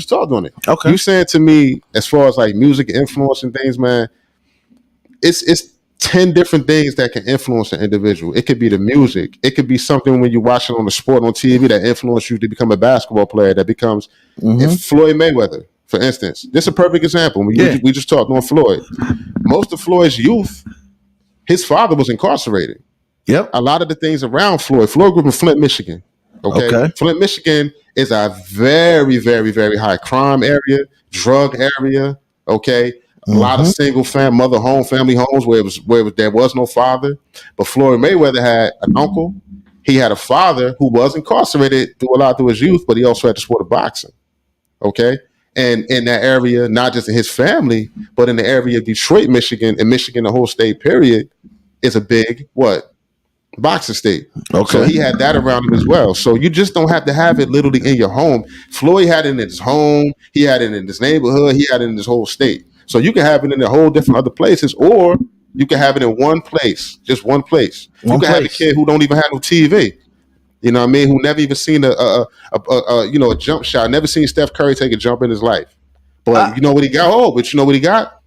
talked on it. Okay, you saying to me as far as like music influence and things, man. It's 10 different things that can influence an individual. It could be the music. It could be something when you're watching on the sport on TV that influences you to become a basketball player. That becomes if Floyd Mayweather, for instance. This is a perfect example. We just talked on Floyd. Most of Floyd's youth, his father was incarcerated. Yep. A lot of the things around Floyd grew up in Flint, Michigan. Okay. Flint, Michigan is a very, very, very high crime area, drug area. Okay. A lot of single family homes where there was no father. But Floyd Mayweather had an uncle. He had a father who was incarcerated through his youth, but he also had the sport of boxing. Okay. And in that area, not just in his family, but in the area of Detroit, Michigan, and Michigan, the whole state period, is a big boxing state. Okay. So he had that around him as well. So you just don't have to have it literally in your home. Floyd had it in his home. He had it in his neighborhood. He had it in his whole state. So you can have it in a whole different other places, or you can have it in one place, just one place. You can have a kid who don't even have no TV. You know what I mean? Who never even seen a jump shot, never seen Steph Curry take a jump in his life. But you know what he got? But you know what he got?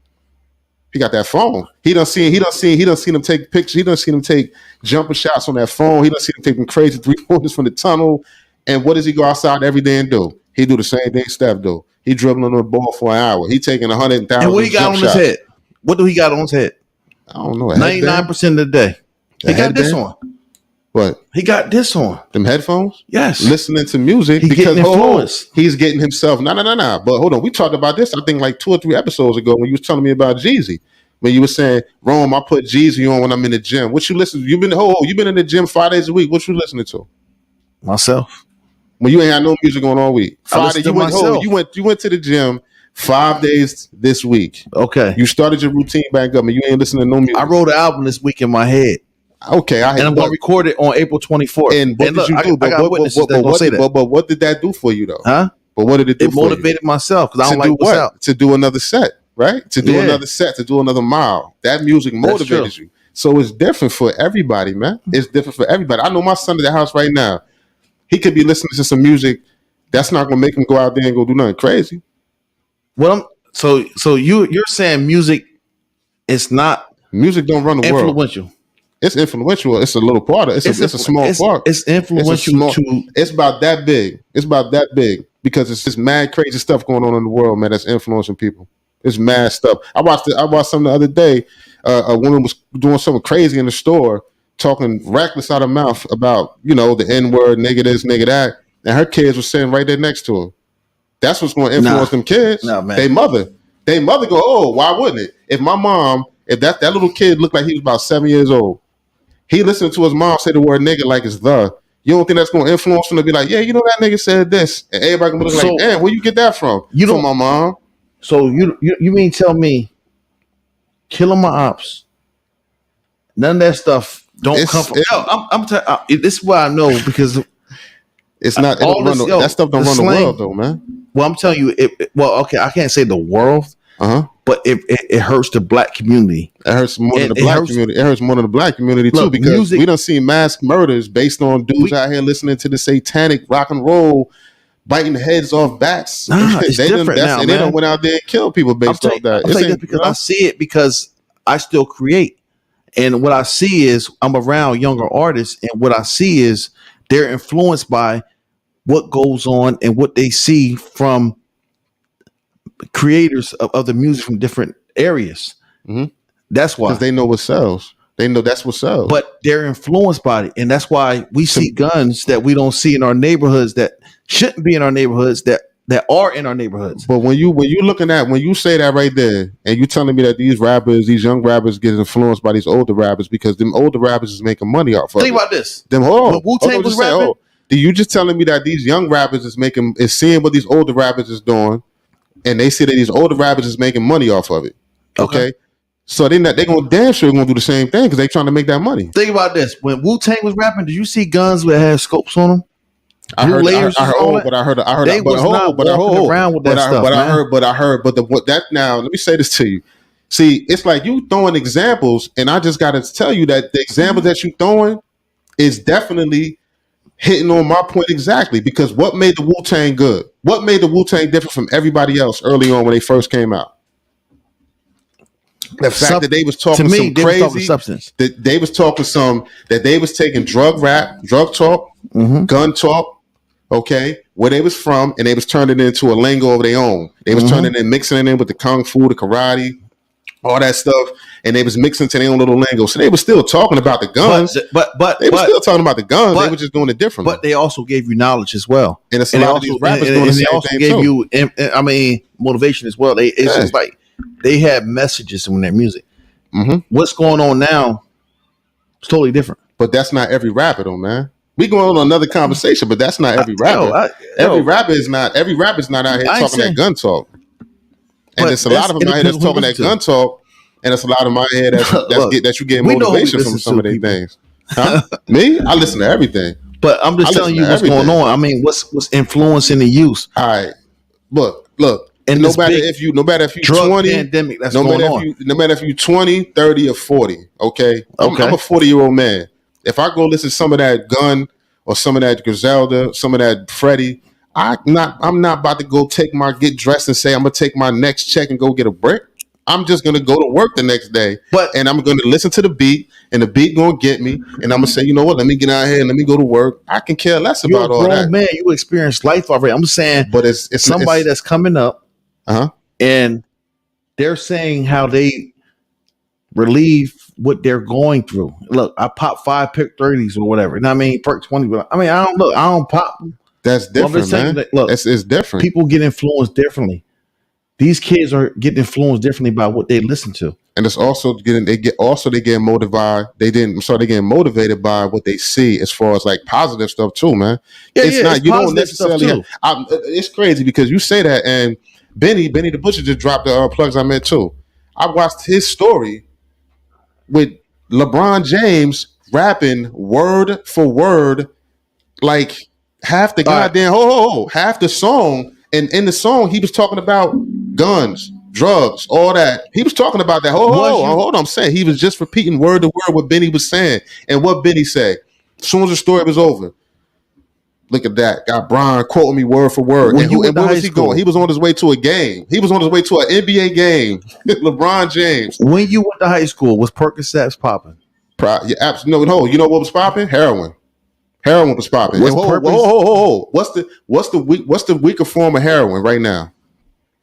He got that phone. He done seen him take pictures. He done seen him take jumping shots on that phone. He done seen him taking crazy 3-pointers from the tunnel. And what does he go outside every day and do? He do the same thing Steph do. He dribbling the ball for an hour. He taking 100,000. And what he got on his head? What do he got on his head? I don't know. 99% of the day. He got this on. What? He got this on. Them headphones? Yes. Listening to music because he's getting himself. No. But hold on. We talked about this, I think, like 2 or 3 episodes ago when you was telling me about Jeezy. When you were saying, Rome, I put Jeezy on when I'm in the gym. What you listen to? You've been in the gym 5 days a week. What you listening to? Myself. When you ain't had no music on all week. Friday, you went to the gym 5 days this week. Okay. You started your routine back up and you ain't listening to no music. I wrote an album this week in my head. Okay. And I'm going to record it on April 24th. And what did you do? But what did that do for you though? Huh? But what did it do for you? It motivated myself because I don't like what's out. To do another set, right? To do another set, to do another mile. That music motivated you. So it's different for everybody, man. It's different for everybody. I know my son at the house right now. He could be listening to some music that's not going to make him go out there and go do nothing crazy. Well, so you're saying music is not don't run the influential. World. It's influential. It's a little part of it. It's a small part. It's influential. It's about that big. It's about that big because it's just mad crazy stuff going on in the world, man. That's influencing people. It's mad stuff. I watched something the other day. A woman was doing something crazy in the store, talking reckless out of mouth about, the N-word, nigga this, nigga that, and her kids were sitting right there next to her. That's what's going to influence them kids. Nah, man. They mother go, oh, why wouldn't it? If that little kid looked like he was about 7 years old, he listened to his mom say the word nigga like it's the. You don't think that's going to influence him to be like, yeah, that nigga said this, and everybody gonna look like, damn, where you get that from? From my mom. So you mean tell me, killing my ops, none of that stuff don't come from. This is why I know, because it's not. That stuff don't run the world though, man. Well, I'm telling you, okay, I can't say the world, but it hurts the black community. It hurts more than the black community. It hurts more than the black community too, because we don't see mass murders based on dudes out here listening to the satanic rock and roll, biting heads off bats. It's different now, and man. they don't went out there and kill people based off that. I'm saying that because I see it, because I still create, and what I see is I'm around younger artists, and what I see is they're influenced by what goes on and what they see from creators of the music from different areas. Mm-hmm. That's why, because they know what sells. They know that's what sells. But they're influenced by it, and that's why we see guns that we don't see in our neighborhoods, that shouldn't be in our neighborhoods, that are in our neighborhoods. But when you say that right there, and you telling me that these young rappers get influenced by these older rappers, because them older rappers is making money off of it. Think about this. Hold on. Wu-Tang was rapping. You just telling me that these young rappers is seeing what these older rappers is doing, and they see that these older rappers is making money off of it. Okay. So they're gonna damn sure gonna do the same thing because they trying to make that money. Think about this. When Wu-Tang was rapping, did you see guns that had scopes on them? I heard they was not walking around with that stuff. Now let me say this to you. See, it's like you throwing examples, and I just gotta tell you that the examples that you throwing is definitely hitting on my point exactly, because what made the Wu-Tang good? What made the Wu-Tang different from everybody else early on when they first came out? The fact that they was talking some crazy substance. That they was talking that they was taking drug talk, gun talk, okay, where they was from, and they was turning it into a lingo of their own. They was turning it, mixing it in with the kung fu, the karate, all that stuff, and they was mixing to their own little lingo. So they were still talking about the guns, but they were still talking about the guns. They were just doing it differently. But they also gave you knowledge as well. And it's a lot of these rappers doing the same thing too. They also gave you, motivation as well. It's just like they had messages in their music. What's going on now? It's totally different. But that's not every rapper, though, man. We going on another conversation, but that's not every rapper. Every rapper is not out here talking that gun talk. And there's a lot of them out here that's talking that gun talk, and it's a lot of them out here that you get motivation from some of these things. Huh? Me? I listen to everything. But I'm just telling you what's going on. I mean, what's influencing the youth? All right. Look. And no matter if you 20, pandemic that's going on. No matter if you 20, 30, or 40, okay? I'm a 40-year-old man. If I go listen to some of that Gun or some of that Griselda, some of that Freddie, I'm not about to get dressed and say I'm gonna take my next check and go get a brick. I'm just gonna go to work the next day, and I'm gonna listen to the beat, and the beat gonna get me, and I'm gonna say, you know what? Let me get out here and let me go to work. I can care less about all that. Man, you experience life already. I'm saying, but it's somebody that's coming up, and they're saying how they relieve what they're going through. Look, I pop 5 pick 30s or whatever. You know what I mean? Perk 20. But I don't pop them. That's different, man. Look, it's different. People get influenced differently. These kids are getting influenced differently by what they listen to. And it's also they get motivated. They getting motivated by what they see as far as like positive stuff too, man. You don't necessarily. It's crazy because you say that, and Benny the Butcher just dropped the plugs I met too. I watched his story with LeBron James rapping word for word, like half the goddamn half the song, and in the song he was talking about guns, drugs, all that. He was talking about that. Hold on, I'm saying he was just repeating word to word what Benny was saying, and what Benny said. As soon as the story was over, look at that. Got Brian quoting me word for word. And where was he going? He was on his way to a game. He was on his way to an NBA game. LeBron James. When you went to high school, was Percocets popping? Yeah, absolutely. No, you know what was popping? Heroin. Heroin was popping. What's the weaker form of heroin right now?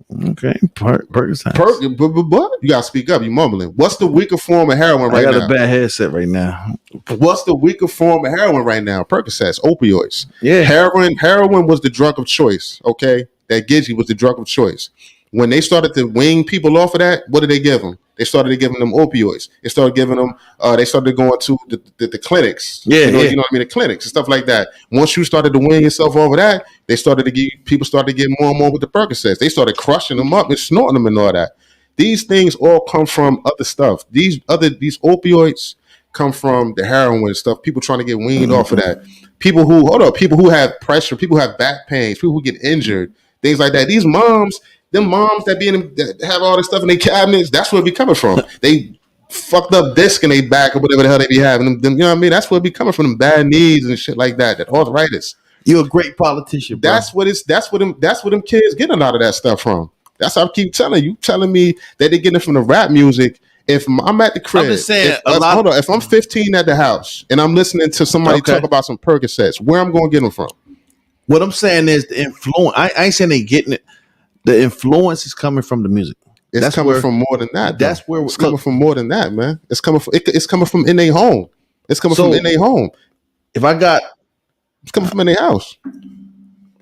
Okay, Percocet. What? You gotta speak up. You mumbling. What's the weaker form of heroin right now? I got a bad headset right now. What's the weaker form of heroin right now? Percocets, opioids. Yeah. Heroin was the drug of choice. Okay, that Gidgey was the drug of choice. When they started to wing people off of that, what did they give them? They started giving them opioids. They started giving them. They started going to the clinics. Yeah, you know what I mean, the clinics and stuff like that. Once you started to wing yourself over that, they started to get people started to get more and more with the Percocets. They started crushing them up and snorting them and all that. These things all come from other stuff. These opioids come from the heroin stuff. People trying to get weaned off of that. People who have pressure. People who have back pains. People who get injured. Things like that. These moms. Them moms that have all this stuff in their cabinets, that's where it be coming from. They fucked up disc in their back or whatever the hell they be having. Them, you know what I mean? That's where it be coming from. Them bad knees and shit like that. That arthritis. You're a great politician, bro. That's what them kids getting a lot of that stuff from. That's how I keep telling you. Telling me that they getting it from the rap music. If I'm at the crib, I'm just saying, if I'm 15 at the house and I'm listening to somebody talk about some Percocets, where I'm going to get them from? What I'm saying is the influence. I ain't saying they getting it. The influence is coming from the music. It's coming from more than that. That's where it's coming from more than that, man. It's coming from in their home. It's coming from in their home. It's coming from in their house.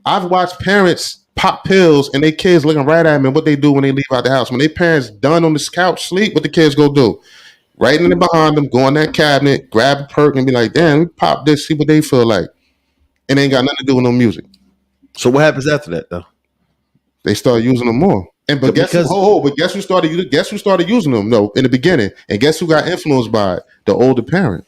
I've watched parents pop pills and their kids looking right at them and what they do when they leave out the house. When their parents done on this couch sleep, what the kids go do? Right in the behind them, go in that cabinet, grab a perk and be like, damn, we pop this, see what they feel like. And ain't got nothing to do with no music. So what happens after that though? They start using them more. But guess who started using them though in the beginning? And guess who got influenced by it? The older parent.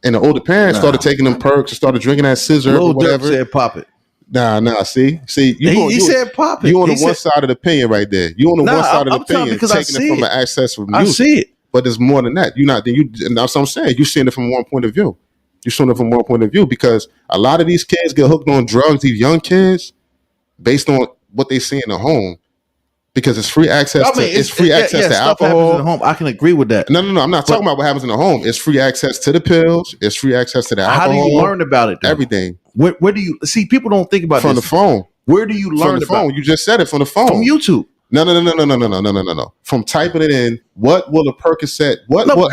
And the older parent started taking them perks and started drinking that scissor or whatever. Dirk said pop it. Nah. See, he said pop it. You on the one side of the opinion right there. You on the one side of the opinion, taking it from an access of music. I see it, but there's more than that. And that's what I'm saying. You seeing it from one point of view. You're seeing it from one point of view because a lot of these kids get hooked on drugs. These young kids, based on what they see in the home, because it's free access to alcohol. In the home. I can agree with that. No. I'm not talking about what happens in the home. It's free access to the pills. It's free access to the alcohol. How do you learn about it? Though? Everything. Where do you see? People don't think about from this. The phone. Where do you learn from the phone? You just said it from the phone. From YouTube. No. From typing it in. What will a Percocet? What will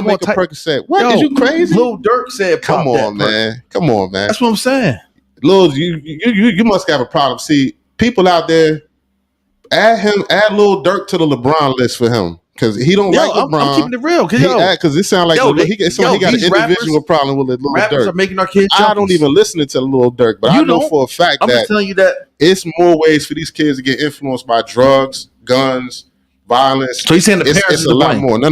make a Percocet? What? Is you crazy? Lil Durk said, "Come on, man. Come on, man." That's what I'm saying. Lil, you must have a problem. See, people out there, add Lil Durk to the LeBron list for him because he don't like LeBron. I'm keeping it real because it sounds like he got an individual problem with Lil rappers Durk. Are making our kids. I don't even listen to Lil Durk, but I know for a fact I'm just telling you that it's more ways for these kids to get influenced by drugs, guns, violence. So he's saying the parents it's a lot more. No,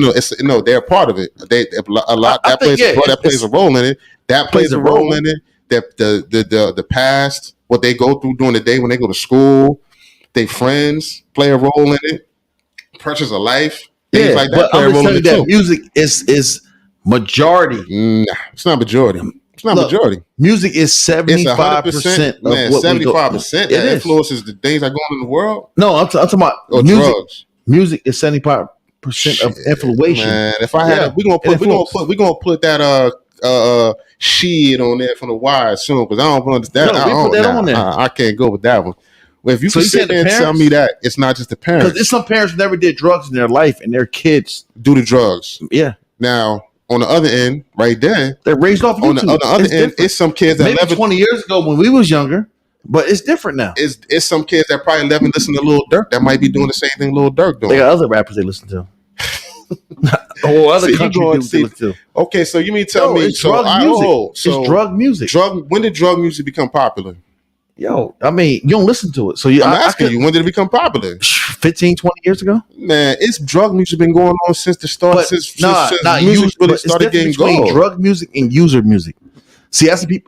they're a part of it. That plays a role in it. That plays a role in it. The past, what they go through during the day when they go to school, their friends play a role in it. Pressures of life, things like that play a role in it too. Music is majority. Nah, it's not majority. It's not majority. Music is 75%. Man, 75% that influences the things that go on in the world. No, I'm talking about music. Drugs. Music is 75% of influence. Man, if I had, we're gonna put that shit on there from the wire soon because I don't understand. I can't go with that one. Well, if you can sit there and tell me that it's not just the parents, because some parents never did drugs in their life and their kids do the drugs. Yeah. Now on the other end, right there, they're raised off YouTube. On the other end, it's some kids that maybe 20 years ago when we was younger, but it's different now. It's some kids that probably never listen to Lil Durk that might be doing the same thing Lil Durk doing. They got other rappers they listen to. Other country dudes they listen to. Okay, so you mean tell me it's drug music? It's drug music. When did drug music become popular? Yo, I mean, you don't listen to it. So I'm asking you, when did it become popular? 15, 20 years ago? Man, it's drug music been going on since the start. Since music really started getting going. Drug music and user music. See, that's the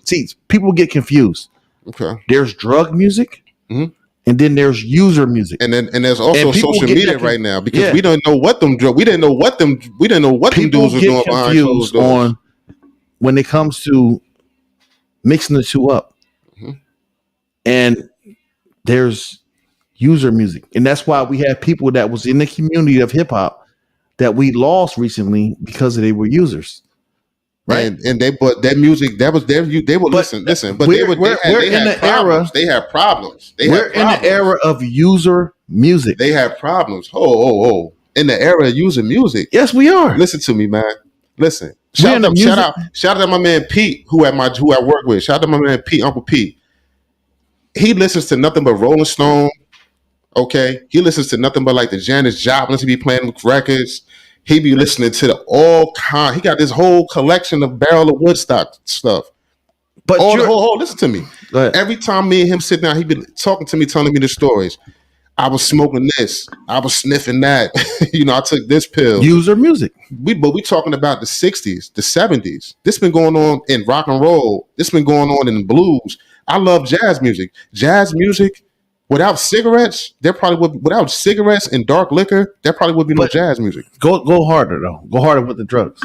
people get confused. Okay. There's drug music, and then there's user music, and there's also social media right now because we don't know what them we didn't know what them dudes were doing behind closed doors. On when it comes to mixing the two up. And there's user music. And that's why we have people that was in the community of hip hop that we lost recently because they were users. right? And they but their music that was their they were listen, but they had problems. They had problems. We're in the era of user music. They had problems. Oh. In the era of user music. Yes, we are. Listen to me, man. Listen. Shout out to my man Pete, who I work with. Shout out to my man Pete, Uncle Pete. He listens to nothing but Rolling Stone. Okay. He listens to nothing but like the Janis Joplin. He be playing records. He be listening to he got this whole collection of Barrel of Woodstock stuff. But listen to me. Every time me and him sit down, he be talking to me, telling me the stories. I was smoking this. I was sniffing that. I took this pill. User music. But we talking about the 60s, the 70s. This been going on in rock and roll. This been going on in blues. I love jazz music. Jazz music, without cigarettes, without cigarettes and dark liquor, there probably would be no jazz music. Go harder though. Go harder with the drugs.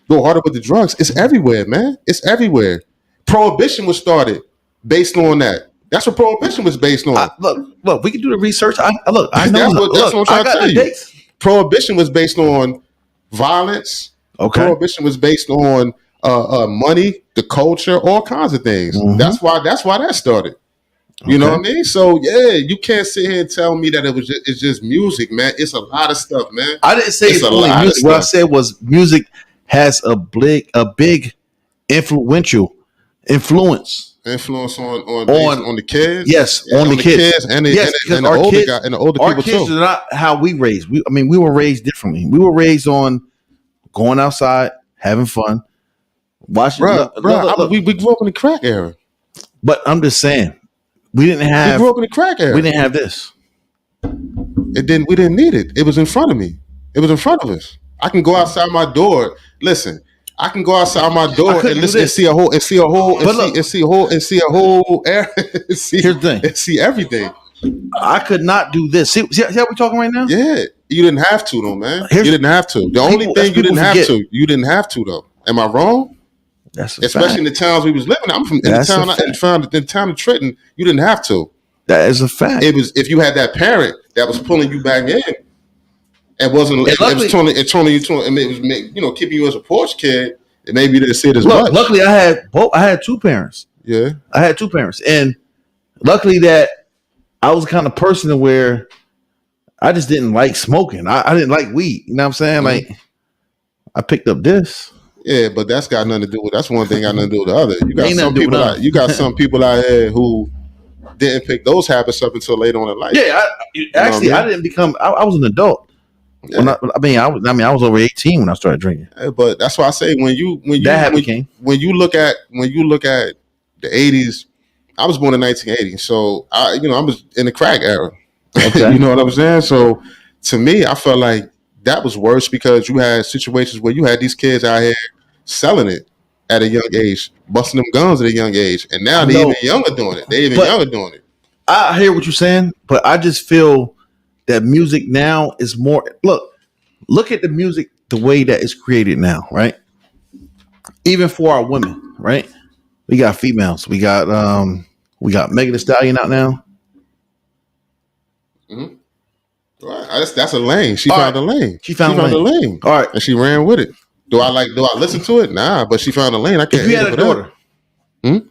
Go harder with the drugs. It's everywhere, man. It's everywhere. Prohibition was started based on that. That's what Prohibition was based on. Look, we can do the research. I know. That's what I'm trying to tell you. Dates. Prohibition was based on violence. Okay. Prohibition was based on money, the culture, all kinds of things. Mm-hmm. That's why that started. You know what I mean? So yeah, you can't sit here and tell me that it's just music, man. It's a lot of stuff, man. I didn't say it's only music. What I said was music has a big influence on the kids. Yes, on the kids and the older people our kids too. are not how we raised. We were raised differently. We were raised on going outside, having fun, watching. We grew up in the crack era. But I'm just saying, we grew up in the crack era. We didn't have this. We didn't need it. It was in front of me. It was in front of us. I can go outside my door. Listen. I can go outside my door and listen and see a whole area. Here's the thing. And see everything. I could not do this. See how we're talking right now? Yeah. You didn't have to though, man. You didn't have to. The only thing you didn't have to though. Am I wrong? That's especially in the towns we was living. I'm from in the town of Trenton. You didn't have to. That is a fact. It was if you had that parent that was pulling you back in. It wasn't. It was turning you, and it was keeping you as a porch kid. And maybe you didn't see it as much. Luckily, I had two parents. Yeah, I had two parents, and luckily that I was the kind of person where I just didn't like smoking. I didn't like weed. You know what I'm saying? Mm-hmm. Like I picked up this. Yeah, but that's got nothing to do with. That's one thing got nothing to do with the other. You got some people out here who didn't pick those habits up until later on in life. Yeah, I didn't become. I was an adult. Yeah. I was over 18 when I started drinking. Yeah, but that's why I say when you look at the 80s, I was born in 1980, so I was in the crack era. Okay. You know what I'm saying? So to me, I felt like that was worse because you had situations where you had these kids out here selling it at a young age, busting them guns at a young age, and now they're even younger doing it. I hear what you're saying, but I just feel that music now is more. Look at the music the way that it's created now, right? Even for our women, right? We got females. We got Megan Thee Stallion out now. Mm-hmm. Right. That's a lane. She found a lane. She found a lane. All right, and she ran with it. Do I listen to it? Nah, but she found a lane. I can't. If you had a daughter, you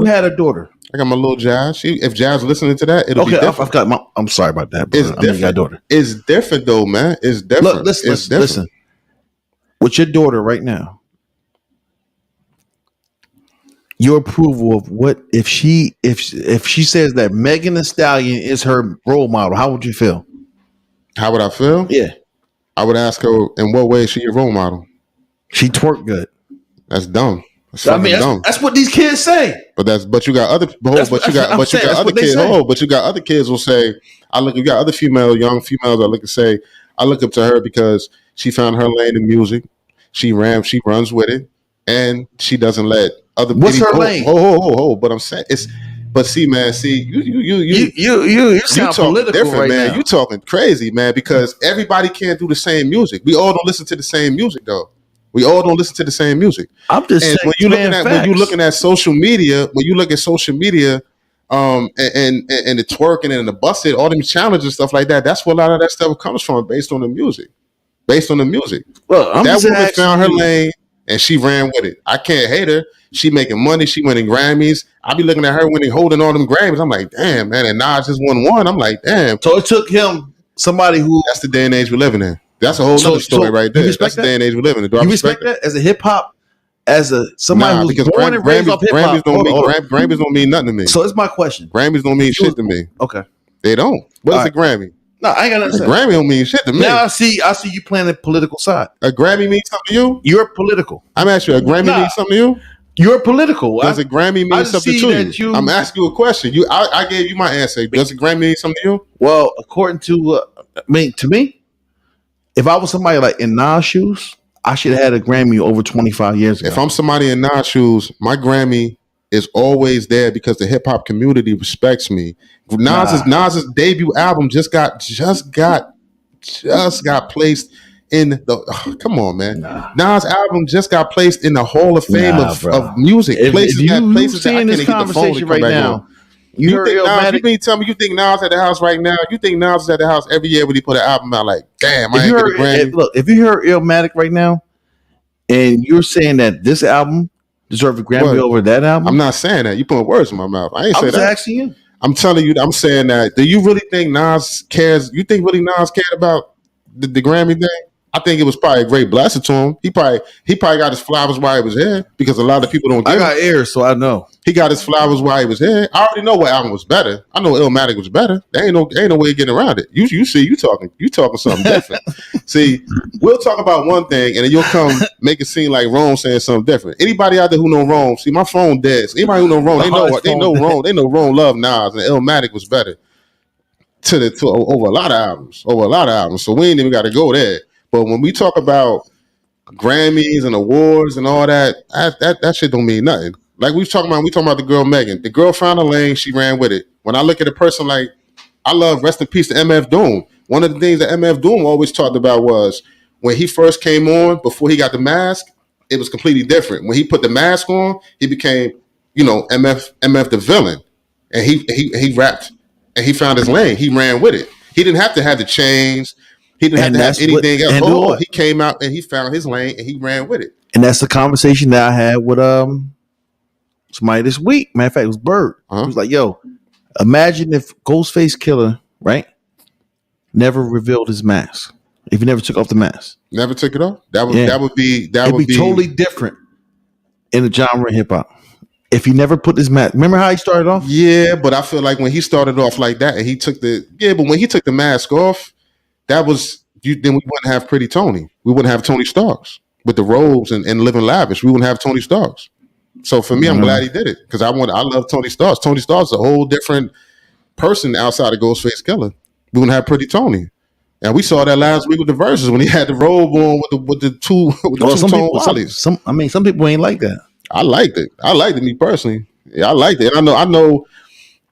had a daughter. I got my little Jazz. If Jazz listening to that, it'll be different. I'm sorry about that. But it's different. Got a daughter. It's different though, man. It's different. Look, listen. With your daughter right now, your approval of what if she says that Megan Thee Stallion is her role model, how would you feel? How would I feel? Yeah. I would ask her in what way is she your role model? She twerk good. That's dumb. That's what these kids say. But you got other kids will say, you got other young females that look and say, I look up to her because she found her lane in music. She runs with it, and she doesn't let other. What's her lane? But I'm saying you sound talking political different, right man. now. You talking crazy, man, because everybody can't do the same music. We all don't listen to the same music, though. We all don't listen to the same music. I'm just saying, when you're looking at social media, and the twerking and the busted, all them challenges and stuff like that, that's where a lot of that stuff comes from, based on the music. Well, that woman found her lane. and she ran with it. I can't hate her. She making money. She winning Grammys. I be looking at her holding all them Grammys. I'm like, damn, man. And Nas just won one. I'm like, damn. So it took him somebody who. That's the day and age we're living in. That's a whole other story right there. That's the day and age we're living in. Do I respect that as a hip hop, as a somebody who's born and raised off hip hop? Grammys don't mean nothing to me. So it's my question. Grammys don't mean shit to me. Okay, they don't. What is a Grammy? No, I ain't got nothing. A Grammy don't mean shit to me. Now I see you playing the political side. A Grammy means something to you? You're political. I'm asking you, a Grammy means something to you? You're political. Does a Grammy mean something to you? I'm asking you a question. I gave you my answer. Does a Grammy mean something to you? Well, according to to me, if I was somebody like in Nas' shoes, I should have had a Grammy over 25 years ago. If I'm somebody in Nas' shoes, my Grammy is always there because the hip hop community respects me. Nas's debut album just got placed in the. Come on, man. Nas' album just got placed in the Hall of Fame of music. Places that I can't even get the phone to come back on. You tell me you think Nas at the house right now? You think Nas is at the house every year when he put an album out? Like, damn, I ain't get a Grammy. Look, if you heard Illmatic right now, and you're saying that this album deserves a Grammy over that album, I'm not saying that. You putting words in my mouth. I ain't saying that. I'm asking you. I'm telling you. I'm saying that. Do you really think Nas cares? You think really Nas cared about the Grammy thing? I think it was probably a great blessing to him. He probably got his flowers while he was here because a lot of people don't get I got ears, so I know. He got his flowers while he was here. I already know what album was better. I know Illmatic was better. There ain't no way of getting around it. You talking something different. See, we'll talk about one thing and then you'll come make it seem like Rome saying something different. Anybody out there who know Rome, see my phone dead. So anybody who know Rome, they know Rome love Nas and Illmatic was better over a lot of albums. So we ain't even got to go there. But when we talk about Grammys and awards and all that shit don't mean nothing. Like we talking about the girl Megan. The girl found a lane, she ran with it. When I look at a person like, I love rest in peace to MF Doom. One of the things that MF Doom always talked about was when he first came on, before he got the mask, it was completely different. When he put the mask on, he became, MF the villain. And he rapped and he found his lane. He ran with it. He didn't have to have the chains. He didn't have to have anything else. He came out and he found his lane and he ran with it. And that's the conversation that I had with somebody this week. Matter of fact, it was Bird. He was like, yo, imagine if Ghostface Killer, right, never revealed his mask. If he never took off the mask. Never took it off? That would be totally different in the genre of hip hop. If he never put his mask. Remember how he started off? Yeah, but I feel like when he started off like that and but when he took the mask off, then we wouldn't have Pretty Tony. We wouldn't have Tony Starks with the robes and living lavish. We wouldn't have Tony Starks. So for me, I'm glad he did it because I love Tony Starks. Tony Starks is a whole different person outside of Ghostface Killer. We wouldn't have Pretty Tony. And we saw that last week with the verses when he had the robe on with the two-tone wallies. Some people ain't like that. I liked it. Me personally. Yeah, I liked it. And I know.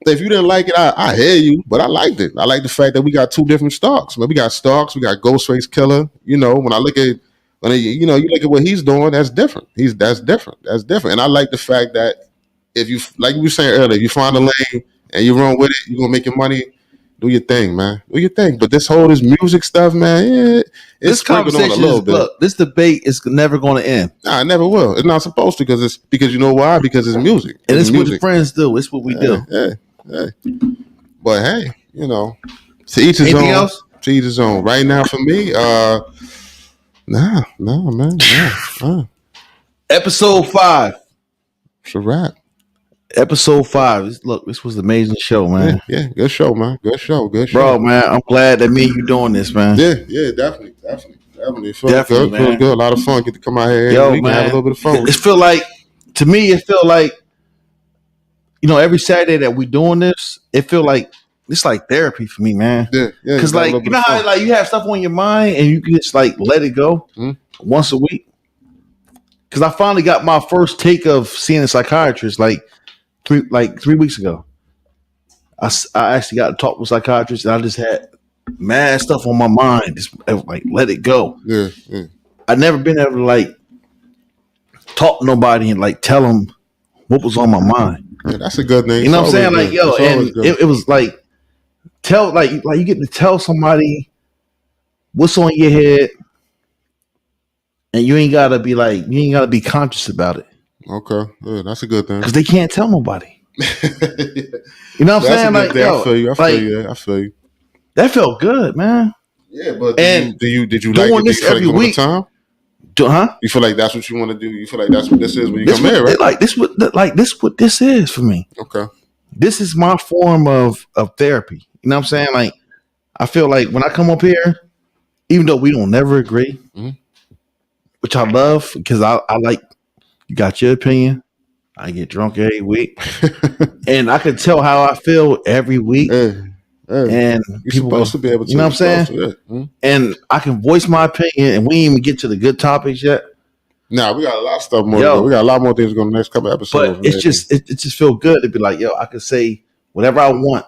If you didn't like it, I hear you, but I liked it. I like the fact that we got two different Starks. We got Starks, we got Ghostface Killer. When I look at you look at what he's doing, that's different. That's different. And I like the fact that if you, like you were saying earlier, if you find a lane and you run with it, you're gonna make your money. Do your thing, man. Do your thing. But this music stuff, man, it's sprinkled on a little bit. Look, this debate is never going to end. Nah, it never will. It's not supposed to because you know why? Because it's music. And it's what the friends do. It's what we do. Yeah. But hey, to each his Anything own. Else? To each his own. Right now, for me, nah, man. Nah. Episode 5. It's a wrap. Episode 5. Look, this was an amazing show, man. Yeah, good show, man. Good show. Bro, man, I'm glad that me and you doing this, man. Yeah, definitely. Definitely, man. Good. A lot of fun. Get to come out here and we can have a little bit of fun. To me, it feel like, every Saturday that we doing this, it feel like it's like therapy for me, man. Yeah. Because how you have stuff on your mind and you can just let it go once a week. Because I finally got my first take of seeing a psychiatrist 3 weeks ago. I actually got to talk with a psychiatrist and I just had mad stuff on my mind. Just let it go. Yeah. I never been able to talk to nobody and tell them what was on my mind. Yeah, that's a good thing. You know what I'm saying? It was you get to tell somebody what's on your head and you ain't gotta be conscious about it. Okay, yeah, that's a good thing. Because they can't tell nobody. You know what I'm saying? Like, yo, I feel you. That felt good, man. Yeah, but And did you doing like it? this every week? Time? Huh? You feel like that's what you want to do? You feel like that's what this is when you This come here, right? Like this what this is for me. Okay. This is my form of therapy. You know what I'm saying? Like, I feel like when I come up here, even though we don't never agree, which I love because I like, you got your opinion. I get drunk every week, and I can tell how I feel every week. And you're supposed to be able to. You know what I'm saying? And I can voice my opinion, and we ain't even get to the good topics yet. Nah, we got a lot of stuff more. To go. We got a lot more things going in the next couple episodes. But it's just it just feel good to be like, yo, I can say whatever I want,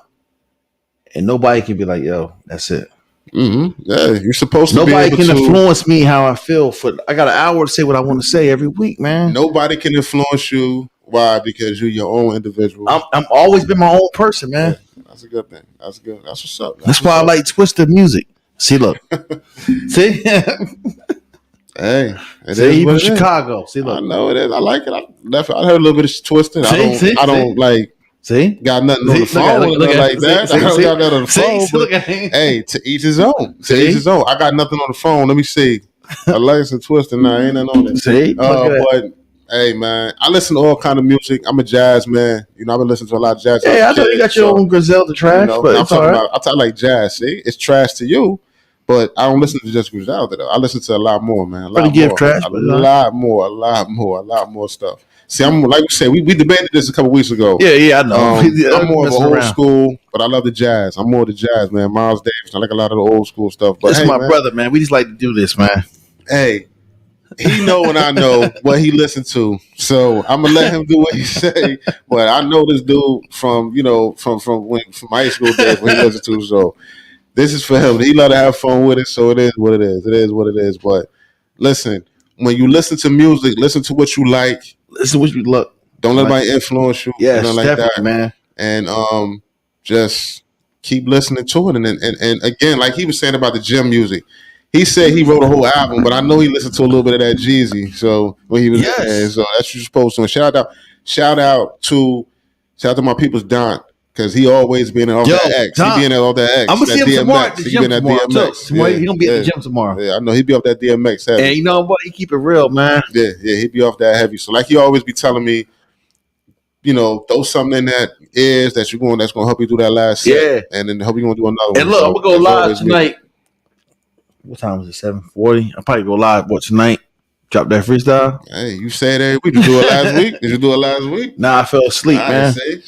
and nobody can be like, yo, that's it. Mm-hmm. Yeah, you're supposed to. Nobody be can able influence me how I feel. I got an hour to say what I want to say every week, man. Nobody can influence you. Why? Because you're your own individual. I'm always been my own person, man. Yeah, that's a good thing. That's good. That's what's up. That's why I like twisted music. See, look. See? Hey, see, from Chicago. See, look. I know it is. I like it. I heard a little bit of twisted. I don't like. See, got nothing on the phone. Look like that. I don't got nothing on the phone. Hey, to each his own. To each his own. I got nothing on the phone. Let me see. I like some twisted now. Ain't nothing on it. See, but hey, man, I listen to all kind of music. I'm a jazz man. You know, I've been listening to a lot of jazz. Yeah, I thought you got your own Griselda trash. You know, but I'm talking about. I like jazz. See, it's trash to you. But I don't listen to just Griselda though. I listen to a lot more, man. A lot more stuff. See, I'm like we said, we debated this a couple weeks ago. Yeah, I know. I'm more of a old school, but I love the jazz. I'm more the jazz, man. Miles Davis. I like a lot of the old school stuff. But this is my brother, man. We just like to do this, man. Hey, he know and I know what he listened to, so I'm gonna let him do what he say. But I know this dude from high school days when he listened to. So this is for him. He love to have fun with it. So it is what it is. It is what it is. But listen, when you listen to music, listen to what you like. Listen to what you look. Don't let anybody influence you. Yeah, like that, man. And just keep listening to it. And again, like he was saying about the gym music. He said he wrote a whole album, but I know he listened to a little bit of that Jeezy. So when he was there, so that's what you're supposed to. And shout out to my people's Don, because he always been in all that X. He be in all that X. I'm gonna see him tomorrow at the gym tomorrow. He gonna be at the gym tomorrow. Yeah, I know he be off that DMX heavy. And you know what? He keep it real, man. Yeah, he be off that heavy. So like he always be telling me, you know, throw something in that that's gonna help you do that last set. And then help you gonna do another one. And look, I'm gonna go live tonight. What time is it? 7:40. I'll probably go live tonight. Drop that freestyle. Hey, you said every week. Did you do it last week? Did you do it last week? Nah, I fell asleep, man. He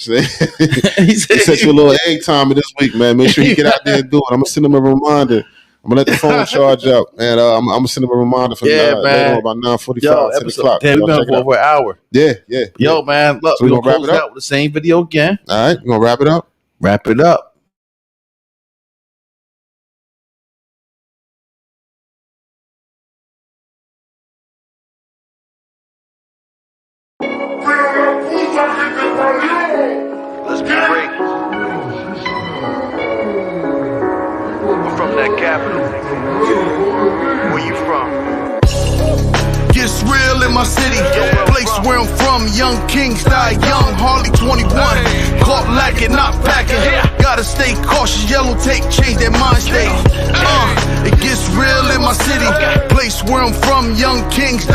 set you a little egg timer this week, man. Make sure you get out there and do it. I'm gonna send him a reminder. I'm gonna let the phone charge up, and I'm gonna send him a reminder for later on about 9:45, 10 o'clock. Damn, we've been for over an hour. Yeah. Yo, man, look, so we're gonna close it out with the same video again. All right, you gonna wrap it up? Wrap it up. Let's be great. I'm from that capital. Where you from? Gets real in my city. Place where I'm from. Young kings die young. Harley 21. Caught lacking, not packing. Gotta stay cautious. Yellow tape change their mind state. It gets real in my city. Place where I'm from. Young kings die